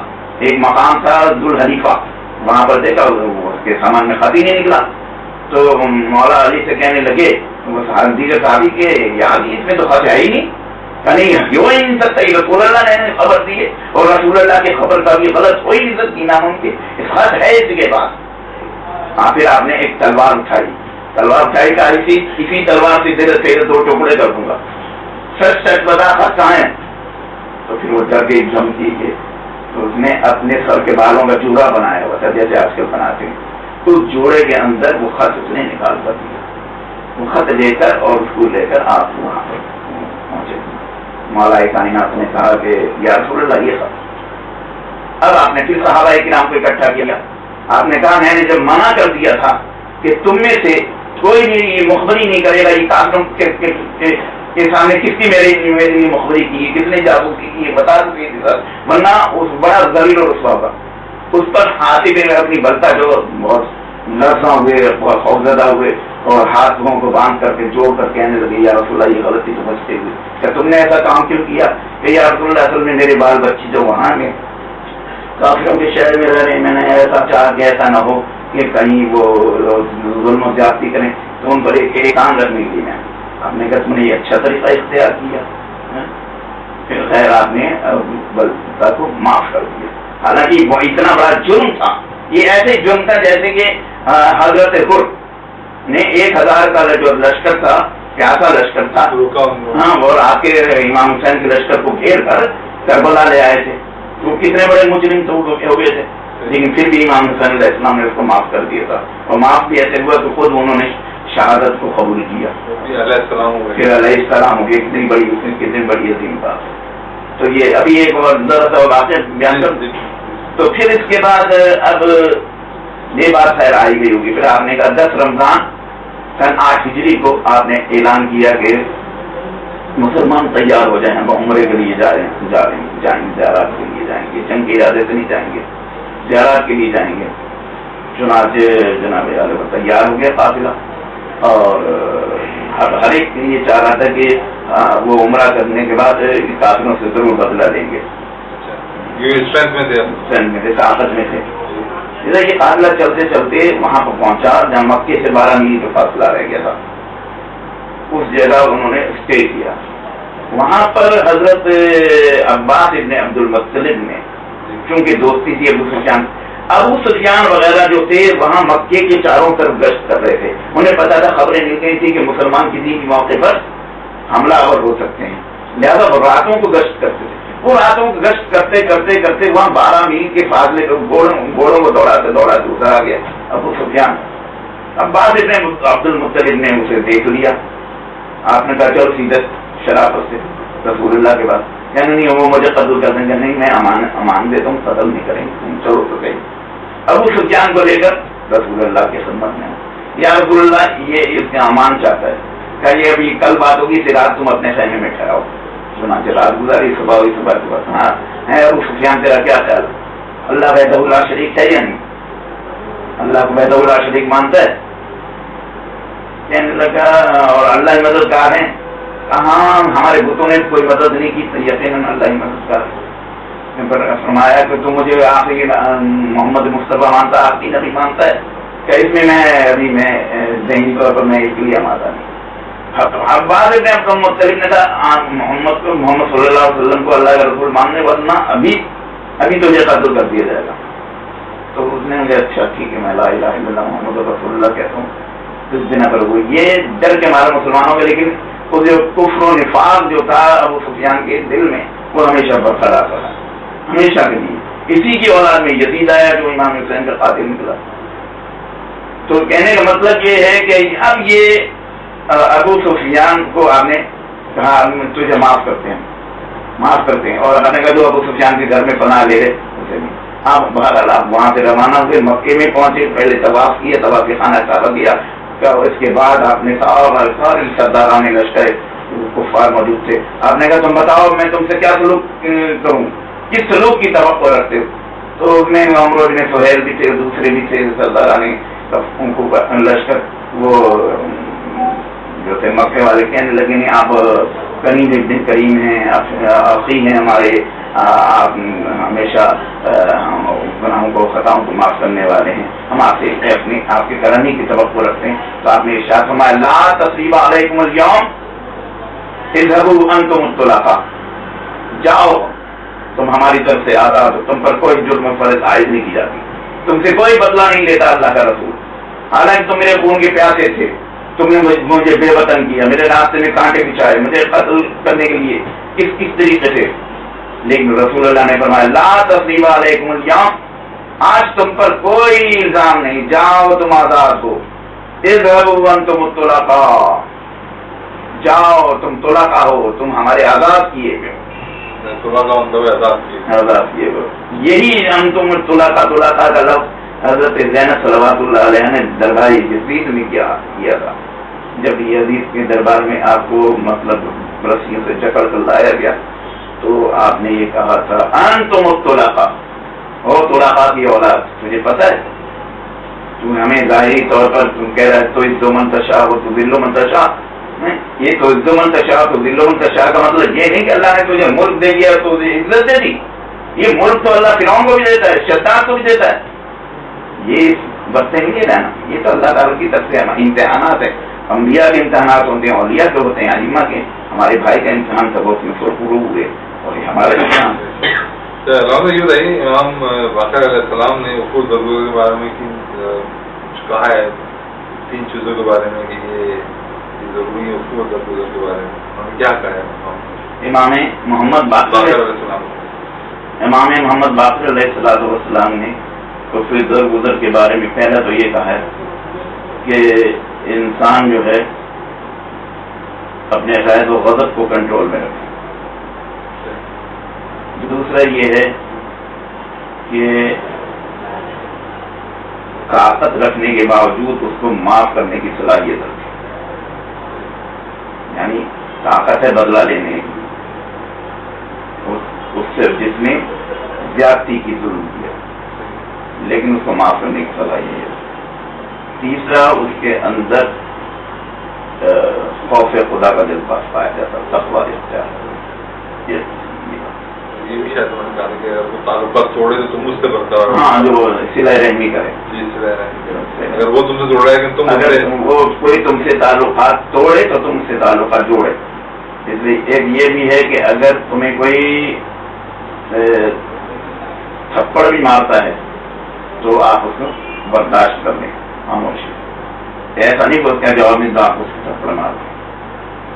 ایک مقام تھا ذوالحلیفہ، وہاں پر دیکھا اس کے سامان میں خط ہی نہیں نکلا. تو مولا علی سے کہنے لگے وہ دیگر صحابی کے یاد اس میں تو خط ہے ہی نہیں، کیوں ہی نہیں سکتا، رسول اللہ نے خبر دی ہے اور رسول اللہ کی خبر کا بھی غلط کوئی نہیں سکتی ناممکن، خط ہے اس کے پاس. پھر آپ نے ایک تلوار اٹھائی کہ اسی تلوار سے تیرے 2 ٹکڑے کر دوں گا. سچ بتا خط کہاں ہے؟ تو پھر وہ ڈر گئی دھمکی کے. تو اس نے اپنے سر کے بالوں کا جوڑا بنایا ہوا تھا جیسے آج کل بناتے ہیں، اس جوڑے کے اندر وہ خط اس نے نکال کر دیا. وہ خط لے کر اور اس کو لے کر آپ وہاں پر پہنچے. مولا کائنات نے کہا کہ یا رسول اللہ یہ خط. اب آپ نے پھر صحابہ کرام کو اکٹھا کیا. آپ نے کہا میں نے جب منع کر دیا تھا کہ تم میں سے کوئی بھی یہ مخبری نہیں کرے گا، یہ کافروں کے سامنے کس کی میری مخبری کی، کس نے جاسوسی کی، یہ بتا دوں ورنہ اس بڑا ذلیل اور رسوا ہوگا. اس پر حاطب اپنی بلتا جو بہت لرزاں ہوئے، بہت خوفزدہ ہوئے اور ہاتھوں کو باندھ کر کے جوڑ کر کہنے لگے یا رسول اللہ یہ غلطی سمجھتے ہوئے کہ تم نے ایسا کام کیوں کیا؟ کہ یا رسول اللہ اصل میں میرے بال بچے جو وہاں میں کافروں کے شہر میں رہ رہے، میں نے ایسا چاہا کہ ایسا نہ ہو کہ کہیں وہ ظلم و زیادتی کریں تو ان پر ایک کام رکھنے کے لیے آپ نے کہا تم نے یہ اچھا طریقہ اختیار کیا. پھر خیر آپ نے بلتا کو معاف کر دیا. حالانکہ وہ اتنا بڑا جرم تھا، یہ ایسے جرم تھا جیسے کہ حضرت حر نے 1000 کا جو لشکر تھا، پیاسا لشکر تھا، ہاں، اور آپ کے امام حسین کے لشکر کو گھیر کر کربلا لے آئے تھے. وہ کتنے بڑے مجرم تو ہو گئے تھے، لیکن پھر بھی امام حسین علیہ السلام نے اس کو معاف کر دیا تھا، اور معاف بھی ایسے ہوا کہ خود انہوں نے شہادت کو قبول کیا، پھر علیہ السلام ہو گیا. کتنی بڑی عظیم بات ہے. تو یہ ابھی ایک اور ذرا سا واقعہ بیان کر. تو پھر اس کے بعد اب یہ بات خیر آئی گئی ہوگی. پھر آپ نے کہا 10 رمضان سن 8 ہجری کو آپ نے اعلان کیا کہ مسلمان تیار ہو جائیں، ہم عمرے کے لیے جائیں گے، زیارات کے لیے جائیں گے، جنگ کے ارادے سے نہیں جائیں گے، زیارات کے لیے جائیں گے. چنانچہ جناب عالی تیار ہو گیا قافلہ، اور ہر ایک یہ چاہ رہا تھا کہ وہ عمرہ کرنے کے بعد قافلوں سے ضرور بدلہ لیں گے. طاقت میں تھے. یہ قافلہ چلتے چلتے وہاں پر پہنچا جہاں مکے سے 12 میل کا فاصلہ رہ گیا تھا. اس جگہ انہوں نے اسٹے کیا. وہاں پر حضرت عباس ابن عبد المطلب نے چونکہ دوستی تھی ابو سفیان وغیرہ جو تھے وہاں مکے کے چاروں طرف گشت کر رہے تھے. انہیں پتا تھا، خبریں مل گئی تھی کہ مسلمان کسی کے موقع پر حملہ آور ہو سکتے ہیں، لہذا وہ راتوں کو گشت کرتے تھے. وہ راتوں کو گشت کرتے کرتے کرتے وہاں 12 میل کے فاصلے گھوڑوں کو دوڑاتے اتر آ گیا ابو سفیان. عباس ابن عبد المطلب نے اسے دیکھ لیا. آپ نے کہا چلو سیدھے شرافت سے رسول اللہ کے بعد، یعنی نہیں وہ مجھے قتل کر دیں گے، نہیں میں امان دیتا ہوں، قتل نہیں کریں گے، چلو تو گئی. ابو سفیان کو لے کر رسول اللہ کی خدمت میں، یا رسول اللہ یہ اس کا امان چاہتا ہے، کہ یہ ابھی کل بات ہوگی کہ رات تم اپنے خیمے میں ٹھہراؤ. چنانچہ رات گزاری، صبح ہوئی، صبح کے بعد ہاں ہے ابو سفیان تیرا کیا خیال ہے؟ اللہ وحدہ لا شریک ہے یا نہیں؟ اللہ کو وحدہ لا شریک مانتا ہے؟ کہنے لگا اور اللہ ہی مددگار ہیں. کہاں ہمارے بتوں نے کوئی مدد نہیں کی، یقیناً اللہ ہی مددگار ہے. فرمایا کہ تو مجھے آخری محمد مصطفیٰ مانتا، آپ کی نبی مانتا ہے کہ اس میں میں ذہنی طور پر میں اس لیے مانتا نہیں. عباس نے اپنا مطلب نے کہا محمد صلی اللہ علیہ وسلم کو اللہ کا رسول ماننے، ورنہ ابھی تجھے قتل کر دیا جائے گا. تو اس نے مجھے اچھا ٹھیک ہے میں لا الہ الا اللہ محمد رسول اللہ کہتا ہوں. اس دن پر وہ یہ ڈر کے مارے مسلمانوں کے، لیکن وہ جو کفر و نفاق جو تھا ابو سفیان کے دل میں وہ ہمیشہ برقرار رہا، ہمیشہ کے لیے. اسی کی اولاد میں یزید آیا جو امام حسین کا قاتل نکلا. تو کہنے کا مطلب یہ ہے کہ اب یہ ابو سفیان کو آپ نے کہا تجھے معاف کرتے ہیں، اور اللہ نے کہا جو ابو سفیان کے گھر میں پناہ لے رہے اسے بھی. آپ بہرحال آپ وہاں سے روانہ ہوئے، مکے میں پہنچے، پہلے طواف کیا، طواف کے خانہ کعبہ کیا. اس کے بعد آپ نے ساری سرداران لشکر کفار موجود تھے. آپ نے کہا تم بتاؤ میں تم سے کیا سلوک کروں، کس سلوک کی توقع رکھتے ہو؟ تو اس میں عمرو بن سہیل بھی تھے، دوسرے بھی تھے سرداران لشکر، وہ جو تھے مکے والے کہنے لگے نہیں آپ کنیز ابن کریم ہیں، عقی ہیں ہمارے، آپ ہمیشہ گناہوں کو خطاؤں کو معاف کرنے والے ہیں، ہم آپ سے آپ کے کرنے کی توقع رکھتے ہیں. تو آپ نے ارشاد فرمایا لا تصریب علیکم اليوم اذهبوا انتم الطلقاء، جاؤ تم ہماری طرف سے آزاد ہو، تم پر کوئی جرم فرض عائد نہیں کی جاتی، تم سے کوئی بدلہ نہیں لیتا اللہ کا رسول. حالانکہ تم میرے خون کے پیاسے تھے، تم نے مجھے بے وطن کیا، میرے راستے میں کانٹے بچھائے، مجھے قتل کرنے کے لیے کس طریقے سے، لیکن رسول اللہ نے فرمایا لا تصریب علیکم اليوم، آج تم پر کوئی الزام نہیں، جاؤ تم آزاد ہو. اذهبوا انتم الطلقاء، جاؤ تم طلقاء ہو، تم ہمارے آزاد کیے گئے، آزاد کیے گئے. یہی انتم الطلقاء کا لفظ حضرت زینب صلوات اللہ علیہ نے دربار یزید میں کیا تھا. جب یزید کے دربار میں آپ کو مطلب رسیوں سے جکڑ کر لایا گیا تو آپ نے یہ کہا تھا انتم الطلقاء، او طلقاء کی اولاد، مجھے پتا ہے تو ہمیں ظاہری طور پر تم کہہ رہا ہے تو عز من تشاء و تذل من تشاء. یہ تو عز من تشاء تو ذل من تشاء کا مطلب یہ نہیں کہ اللہ نے تجھے ملک دے دیا تو عزت دے دی. یہ ملک تو اللہ فرعون کو بھی دیتا ہے، شیطان کو بھی دیتا ہے. یہ بستے نہیں رہنا، یہ تو اللہ تعالیٰ کی طرف سے امتحانات ہے. انبیاء کے امتحانات ہوتے ہیں، اولیاء کے ہوتے ہیں، علیمہ کے. ہمارے بھائی کا امتحان تھا، بہت مشہور پورے ہوئے، اور یہ ہمارے امتحان. یوں رہی امام باقر علیہ السلام نے اصول ضرور کے بارے میں کچھ کہا ہے، 3 چیزوں کے بارے میں کہ یہ ضروری ہے، اصول ضرور کے بارے میں کیا کہا ہے امام محمد باقر علیہ السلام؟ امام محمد باقر علیہ السلام نے کفر درگزر کے بارے میں پہلا تو یہ کہا ہے کہ انسان جو ہے اپنے غیظ و غضب کو کنٹرول میں رکھے. دوسرا یہ ہے کہ طاقت رکھنے کے باوجود اس کو معاف کرنے کی صلاحیت رکھے. یعنی طاقت ہے بدلہ لینے کی اس سے جس نے زیادتی کی ظلم کیا, لیکن اس کو معاف کرنے کی صلاحیت ہے. تیسرا اس کے اندر خوف خدا کا دل پاس پایا جاتا, تقویٰ اختیار. یہ بھی شاید میں نے کہا کہ اگر وہ تعلقات توڑے تو تم اس سے برقرار, ہاں جو صلہ رحمی کرے, جی صلہ رحمی کرے. اگر وہ تم سے جوڑ رہا ہے کہ تم اگر وہ کوئی تم سے تعلقات توڑے تو تم سے تعلقات جوڑے. اس لیے ایک یہ بھی ہے کہ اگر تمہیں کوئی تھپڑ بھی مارتا ہے تو آپ اس کو برداشت کر لیں, خاموشی. ایسا نہیں بولتے ہیں جواب میں تو آپ اس کو تھپڑ مارتے.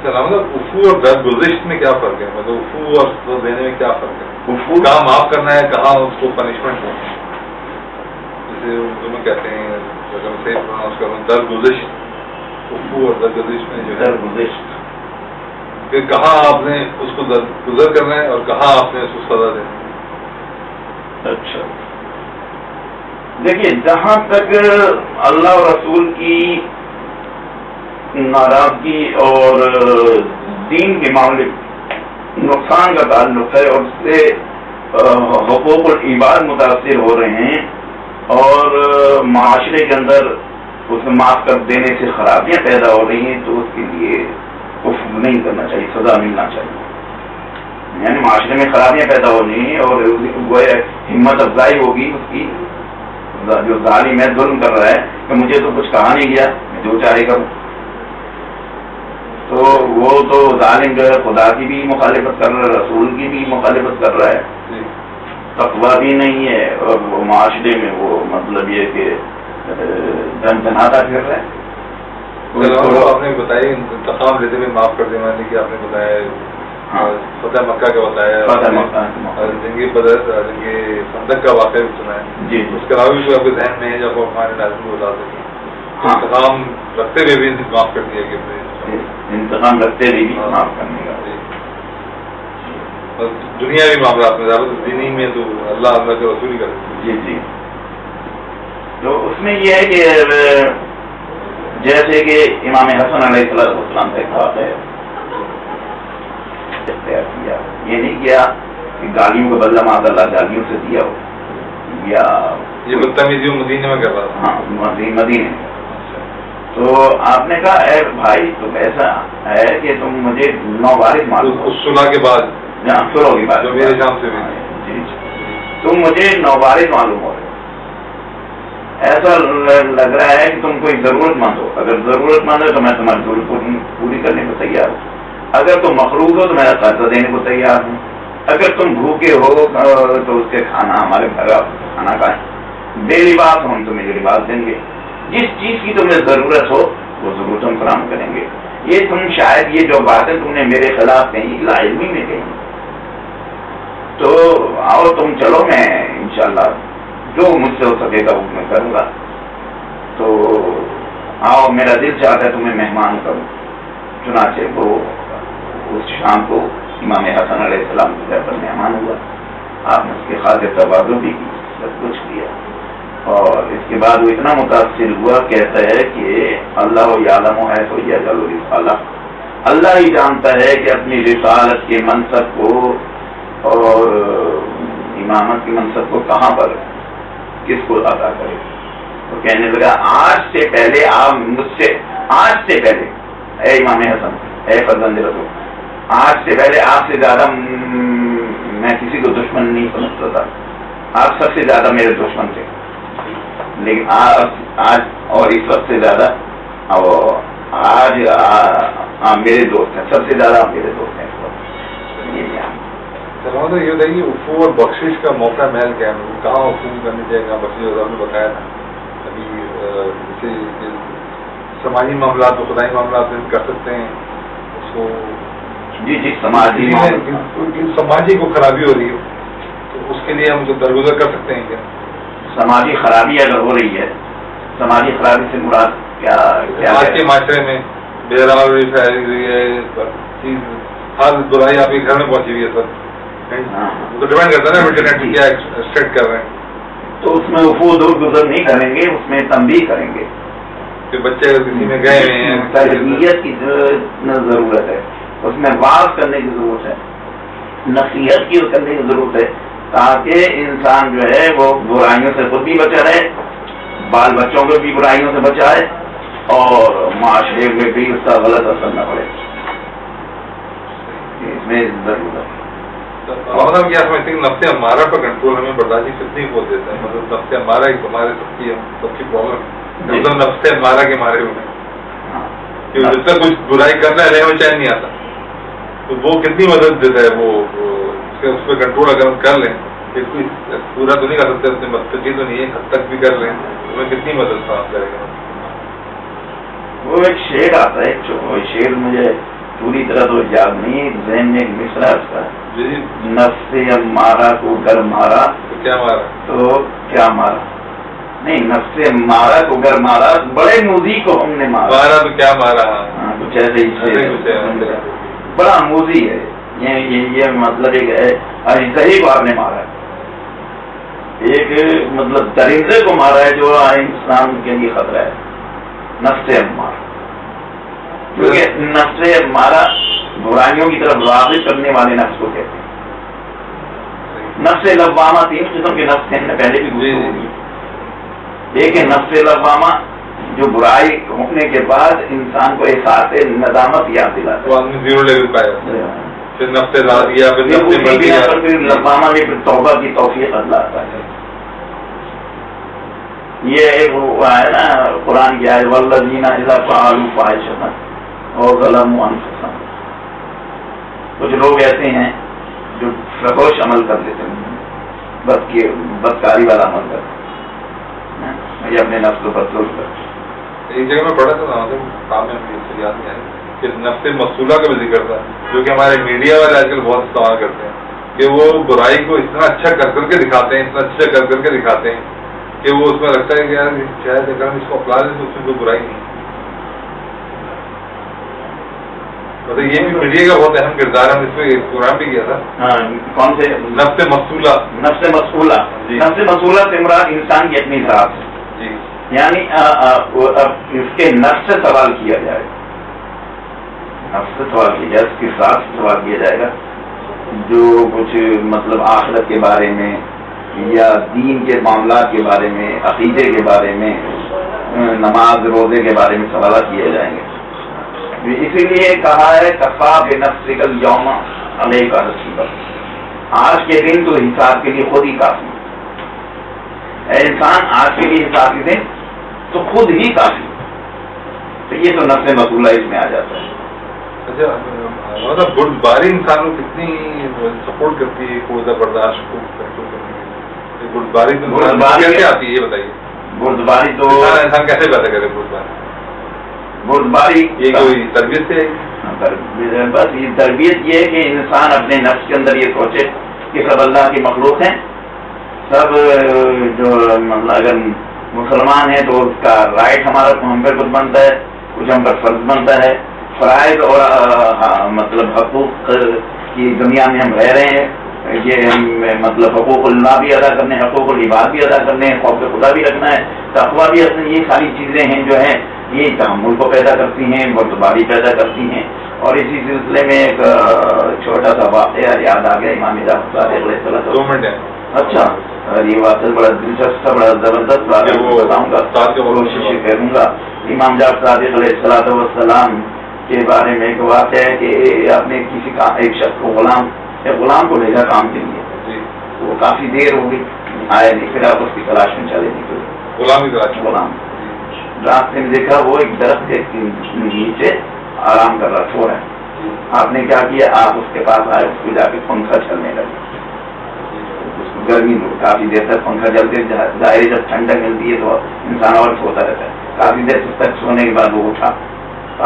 افو اور درگزشت میں کیا فرق ہے؟ مطلب افو اور سزا دینے میں کیا فرق ہے؟ افو کہاں معاف کرنا ہے, کہاں اس کو پنشمنٹ ہے. جیسے اردو میں کہتے ہیں, اگر میں صحیح پروناؤنس کروں, درگزشت. افو اور درگزشت میں جو ہے درگزشت کہ کہاں آپ نے اس کو درگزر کرنا ہے اور کہاں آپ نے اس کو سزا دینی ہے. اچھا دیکھیے, جہاں تک اللہ اور رسول کی ناراضگی اور دین کے معاملے نقصان کا تعلق ہے اور اس سے حقوق العباد متاثر ہو رہے ہیں اور معاشرے کے اندر اس میں معاف کر دینے سے خرابیاں پیدا ہو رہی ہیں, تو اس کے لیے عفو نہیں کرنا چاہیے, سزا ملنا چاہیے. یعنی معاشرے میں خرابیاں پیدا ہو رہی ہیں اور ہمت افزائی ہوگی اس کی, جو ظالم ہے ظلم کر رہا ہے کہ مجھے تو کچھ کہا نہیں گیا, میں جو چاہے کروں. تو وہ تو ظالم جو ہے خدا کی بھی مخالفت کر رہا ہے, رسول کی بھی مخالفت کر رہا ہے, تقویٰ بھی نہیں ہے, اور وہ معاشرے میں وہ مطلب یہ کہ جنجناتا پھر رہا ہے. آپ نے بتایا انتقام لیتے ہوئے معاف کر دینے والے کی, آپ نے بتایا فتح مکہ کا بتایا, جنگی بدر جنگی خندق کا واقعہ بھی سنا ہے. جی اس کے علاوہ بھی آپ کے ذہن میں ہے جب آپ ہمارے ناظرین کو بتا سکیں انتقام رکھتے ہوئے بھی معاف کر دیا گیا, انتقام رکھتے ہوئے بھی معاف کرنے کا. دنیاوی معاملات میں زیادہ دینی میں تو اللہ اللہ کے رسول ہی کرتے. جی جی, تو اس میں یہ ہے کہ جیسے کہ امام حسن علیہ السلام سے کہا ہے اختیار کیا, یہ نہیں کیا کہ گالیوں کا بدلہ معاذ اللہ گالیوں سے دیا ہو, یا یہ بدتمیزی مدینے میں کر رہا تھا. ہاں مدینے. تو آپ نے کہا اے بھائی تم ایسا ہے کہ تم مجھے 9 وارث معلوم ہو, اس صلح کے بعد سلو کی بات جو میرے جام سے بھی جی تم مجھے 9 وارث معلوم ہو, ایسا لگ رہا ہے کہ تم کوئی ضرورت مند ہو. اگر ضرورت مند ہے تو میں تمہاری ضرورت پوری کرنے کو تیار ہوں. اگر تم مخلوق ہو تو میں قرضہ دینے کو تیار ہوں. اگر تم بھوکے ہو تو اس کے کھانا ہمارے گھر کھانا کھائیں. بے لباس ہو ہم تمہیں لباس دیں گے. جس چیز کی تمہیں ضرورت ہو وہ ضرورت ہم فراہم کریں گے. یہ تم شاید یہ جو باتیں تم نے میرے خلاف کہیں لا علمی میں کہیں, تو آؤ تم چلو, میں انشاءاللہ جو مجھ سے ہو سکے گا وہ میں کروں گا. تو آؤ, میرا دل چاہتا ہے تمہیں مہمان کروں. چنانچہ وہ اس شام کو امام حسن علیہ السلام کے گھر پر مہمان ہوا. آپ نے اس کی خاطر تبادل بھی کی, سب کچھ کیا, اور اس کے بعد وہ اتنا متاثر ہوا, کہتا ہے کہ اللہ یعلم ہے تو یہ رسالہ, اللہ ہی جانتا ہے کہ اپنی رسالت کے منصب کو اور امامت کے منصب کو کہاں پر کس کو عطا کرے. تو کہنے لگا آج سے پہلے آپ مجھ سے, آج سے پہلے اے امام حسن, اے فرزند رسول, آج سے پہلے آپ سے زیادہ میں کسی کو دشمن نہیں سمجھتا تھا. آپ سب سے زیادہ میرے دشمن تھے, لیکن آج اور اس وقت سے زیادہ آج میرے دوست ہیں, سب سے زیادہ میرے دوست ہیں. چلو یہ بتائیے افو اور بخشش کا موقع محل کیا ہے, کہاں افو کرنی چاہیے, کہاں بخشش نے بتایا تھا ابھی, جیسے سماجی معاملات و خدائی معاملات میں کر سکتے ہیں اس کو. جی جی, سماجی کو خرابی ہو رہی ہے تو اس اس کے لیے ہم درگزر کر سکتے ہیں کیا؟ سماجی خرابی اگر ہو رہی ہے، سماجی خرابی سے مراد کیا آج کے معاشرے میں بےراوری پھیل رہی ہے، ہر برائی آپ کے گھر میں پہنچی ہوئی ہے سر. تو ڈیپینڈ کرتا ہے نا انٹرنیٹ کیا ایکسٹریکٹ کر رہے ہیں. تو اس میں وفود گزر نہیں کریں گے، اس میں تنبیہ کریں گے کہ بچے اگر کسی میں گئے ہوئے ہیں تربیت کی ضرورت ہے، اس میں واز کرنے کی ضرورت ہے، نصیحت کی کرنے کی ضرورت ہے، تاکہ انسان جو ہے وہ برائیوں سے خود بھی بچا رہے، بال بچوں کو بھی برائیوں سے بچائے، اور معاشرے میں بھی اس کا غلط اثر نہ پڑے. اس میں ضرورت ہے. مطلب کیا سمجھتے ہیں نفس امارہ پر کنٹرول ہمیں برداشت کتنی کھول دیتا ہے؟ مطلب نفس امارہ ایک ہمارے سب کی پرابلم ہے، مطلب نفس امارہ کے مارے ہوئے کہ جب تک کچھ برائی کرنا ہے وہ چین نہیں آتا، تو وہ کتنی مدد دیتا ہے. وہ اس پہ کنٹرول اگر ہم کر لیں، پورا تو نہیں کر سکتے، اپنے مستقی تو نہیں ہے، حد تک بھی کر لیں تو ہمیں کتنی مدد فراہم کرے گا. وہ ایک شعر آتا ہے، شعر مجھے پوری طرح تو یاد نہیں ہے، ذہن میں ایک مصرع اس کا، نفس امارہ کو گر مارا تو کیا مارا، تو کیا مارا، نہیں نفس امارہ کو گر مارا، بڑے موذی کو ہم نے مارا تو کیا مارا. کچھ ایسے ہی بڑا موذی ہے یہ مطلب ایک صحیح کو آپ نے مارا ہے، ایک مطلب درندے کو مارا ہے جو انسان کے لیے خطرہ ہے. نفس امارہ، کیونکہ نفس امارہ برائیوں کی طرف راغب کرنے والے نفس کو کہتے ہیں. نفس لوامہ 3 قسم کے نفس ہیں، پہلے بھی گزرے ہوگی. ایک ہے نفس لوامہ جو برائی ہونے کے بعد انسان کو احساس ندامت یاد دلاتا ہے، آدمی زیرو لیول پایا، پھر نفس راضیہ، پھر لوامہ میں پھر توبہ کی توفیق اللہ آتا ہے. یہ ایک وہ ہے نا قرآن کی آیت والذین اذا فعلوا فاحشۃ اور ظلموا انفسهم. کچھ لوگ ایسے ہیں جو فحش عمل کر لیتے ہیں، بدکاری والا عمل کرتے ہیں، یہ اپنے نفس کو بدلول کرتے ہیں. ایک جگہ میں پڑھا تھا کام میں یاد نہیں آئی کہ نفس مصولہ کا بھی ذکر تھا، جو کہ ہمارے میڈیا والے آج کل بہت استعمال کرتے ہیں کہ وہ برائی کو اتنا اچھا کر کر کے دکھاتے ہیں، اتنا اچھا کر کر کے دکھاتے ہیں کہ وہ اس میں لگتا ہے کہ یار شاید اگر ہم اس کو اپنا لیں تو اس میں کوئی برائی نہیں. مطلب یہ بھی میڈیا کا بہت اہم کردار ہے. ہم اس میں پروگرام بھی کیا تھا. کون سے؟ نفس مصولہ. نفس مصولہ، نفس مصولہ سے مراد انسان کی اپنی ذات جی، یعنی اس کے نفس سے سوال کیا جائے گا، نفس سے سوال کیا جائے، اس کی ذات سے سوال کیا جائے گا. جو کچھ مطلب آخرت کے بارے میں یا دین کے معاملات کے بارے میں، عقیدے کے بارے میں، نماز روزے کے بارے میں سوالات کیے جائیں گے. اسی لیے کہا ہے کفا بنفسک الیوم علیک حسیبا، آج کے دن تو حساب کے لیے خود ہی کافی ہے. انسان آج کے لیے حساب کے دن تو خود ہی کافی. تو یہ تو نفس مصولہ اس میں آ جاتا ہے. اچھا مطلب بردباری انسان کو کتنی سپورٹ کرتی ہے کوئی برداشت کو کنٹرول کرنے کی؟ بردباری کیسے آتی ہے یہ بتائیے. بردباری تو انسان کیسے پیدا کرے؟ بردباری یہ کوئی تربیت سے ہے؟ بس یہ تربیت یہ ہے کہ انسان اپنے نفس کے اندر یہ سوچے کہ سب اللہ کی مخلوق ہیں، سب جو مطلب اگر مسلمان ہیں تو اس کا رائٹ ہمارا ہم پر کچھ بنتا ہے، کچھ ہم پر فرض بنتا ہے. فرائض اور مطلب حقوق کی دنیا میں ہم رہ رہے ہیں، یہ مطلب حقوق اللہ بھی ادا کرنے، حقوق العباد بھی ادا کرنے، خوف خدا بھی رکھنا ہے، تقویٰ بھی رکھنا. یہ ساری چیزیں ہیں جو ہیں یہ تحمل کو پیدا کرتی ہیں، بردباری پیدا کرتی ہیں. اور اسی سلسلے میں ایک چھوٹا سا واقعہ یاد آ گیا امام جعفر صادق علیہ السلام. اچھا یہ واقعہ بڑا دلچسپ، بڑا زبردست واقعہ بتاؤں گا، کوشش کروں گا. امام جعفر صادق علیہ السلام کے بارے میں ایک واقعہ ہے کہ آپ نے کسی کا ایک شخص کو غلام کو بھیجا کام کے لیے، وہ کافی دیر ہو گئی آیا نہیں، پھر آپ اس کی تلاش میں چلے نکلے. غلام راستے میں دیکھا وہ ایک درخت کے نیچے آرام کر رہا، سو رہا ہے. آپ نے کیا کیا، آپ اس کے پاس آئے، اس کو جا کے پنکھا چلنے لگے. اس کو گرمی کافی دیر تک پنکھا چلتے، ظاہر جب ٹھنڈک ملتی ہے تو انسان اور سوتا رہتا ہے. کافی دیر تک سونے کے بعد وہ اٹھا.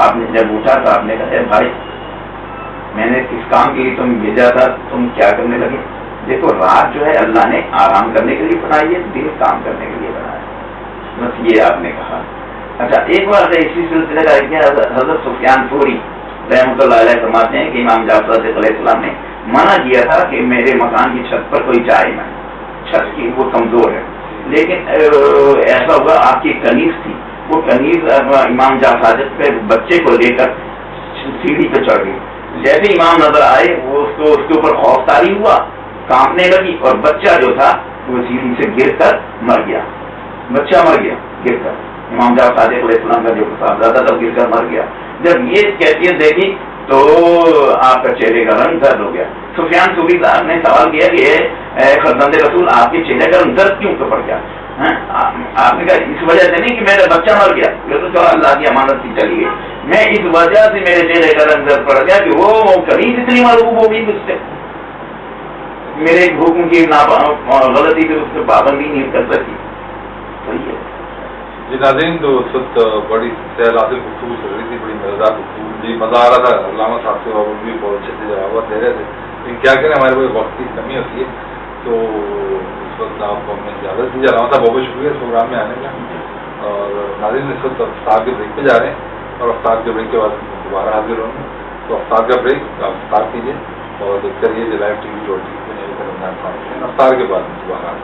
آپ نے جب اٹھا تو آپ نے کہا بھائی میں نے کس کام کے لیے تم بھیجا تھا، تم کیا کرنے لگے؟ دیکھو رات جو ہے اللہ نے آرام کرنے کے لیے بنائی ہے، دن کام کرنے کے لیے بنایا ہے، بس یہ آپ نے کہا. اچھا ایک بار اسی سلسلے کا کیا حضرت سفیان ثوری رحمۃ اللہ علیہ فرماتے ہیں کہ امام جعفر صادق علیہ السلام نے منع کیا تھا کہ میرے مکان کی چھت پر کوئی جائے نہ، چھت کی وہ کمزور ہے. لیکن ایسا ہوا آپ کی کنیز تھی، وہ کنیز امام جعفر صادق کے بچے کو لے کر سیڑھی پہ چڑھ گئی. جیسے امام نظر آئے وہ اس کے اوپر خوف طاری ہوا، کانپنے لگی، اور بچہ جو تھا وہ سیڑھی سے گر کر مر گیا. بچہ مر گیا گر کر. امام جعفر صادق علیہ السلام کا جو صاحبزادہ تھا گر کر مر گیا. جب یہ کیفیت دیکھی تو آپ کا چہرے کا رنگ زرد ہو گیا. سفیان ثوری صاحب نے سوال کیا کہ فرزند رسول آپ کے چہرے کا رنگ زرد کیوں پڑ گیا؟ آپ نے کہا اس وجہ سے نہیں کہ میرا بچہ مر گیا، یہ تو چلو اللہ کی امانت سے چلی گئی، میں اس وجہ سے میرے چہرے کا رنگ زرد پڑ گیا کہ وہ کبھی اتنی مرغوب ہو گئی مجھ سے، میرے حکم کی غلطی سے اس سے پابندی نہیں کر سکی. صحیح ہے جی ناظرین، تو اس وقت بڑی سیلاتل گفتگو چل رہی تھی، بڑی مزیدار گفتگو. جی مزہ آ رہا تھا، علامہ صاحب سے بابا بھی بہت اچھے سے جوابات دے رہے تھے، لیکن کیا کریں ہمارے پاس وقت کی کمی ہوتی ہے. تو اس وقت آپ کو ہمیں اجازت دیجیے. علامہ صاحب بہت شکریہ اس پروگرام میں آنے کا. اور ناظرین اس وقت افطار کے بریک پہ جا رہے ہیں، اور افطار کے بریک کے بعد دوبارہ حاضر ہوں گے. تو افطار کا بریک آپ افطار کیجیے اور دیکھتے رہیے لائیو ٹی وی افطار کے بعد دوبارہ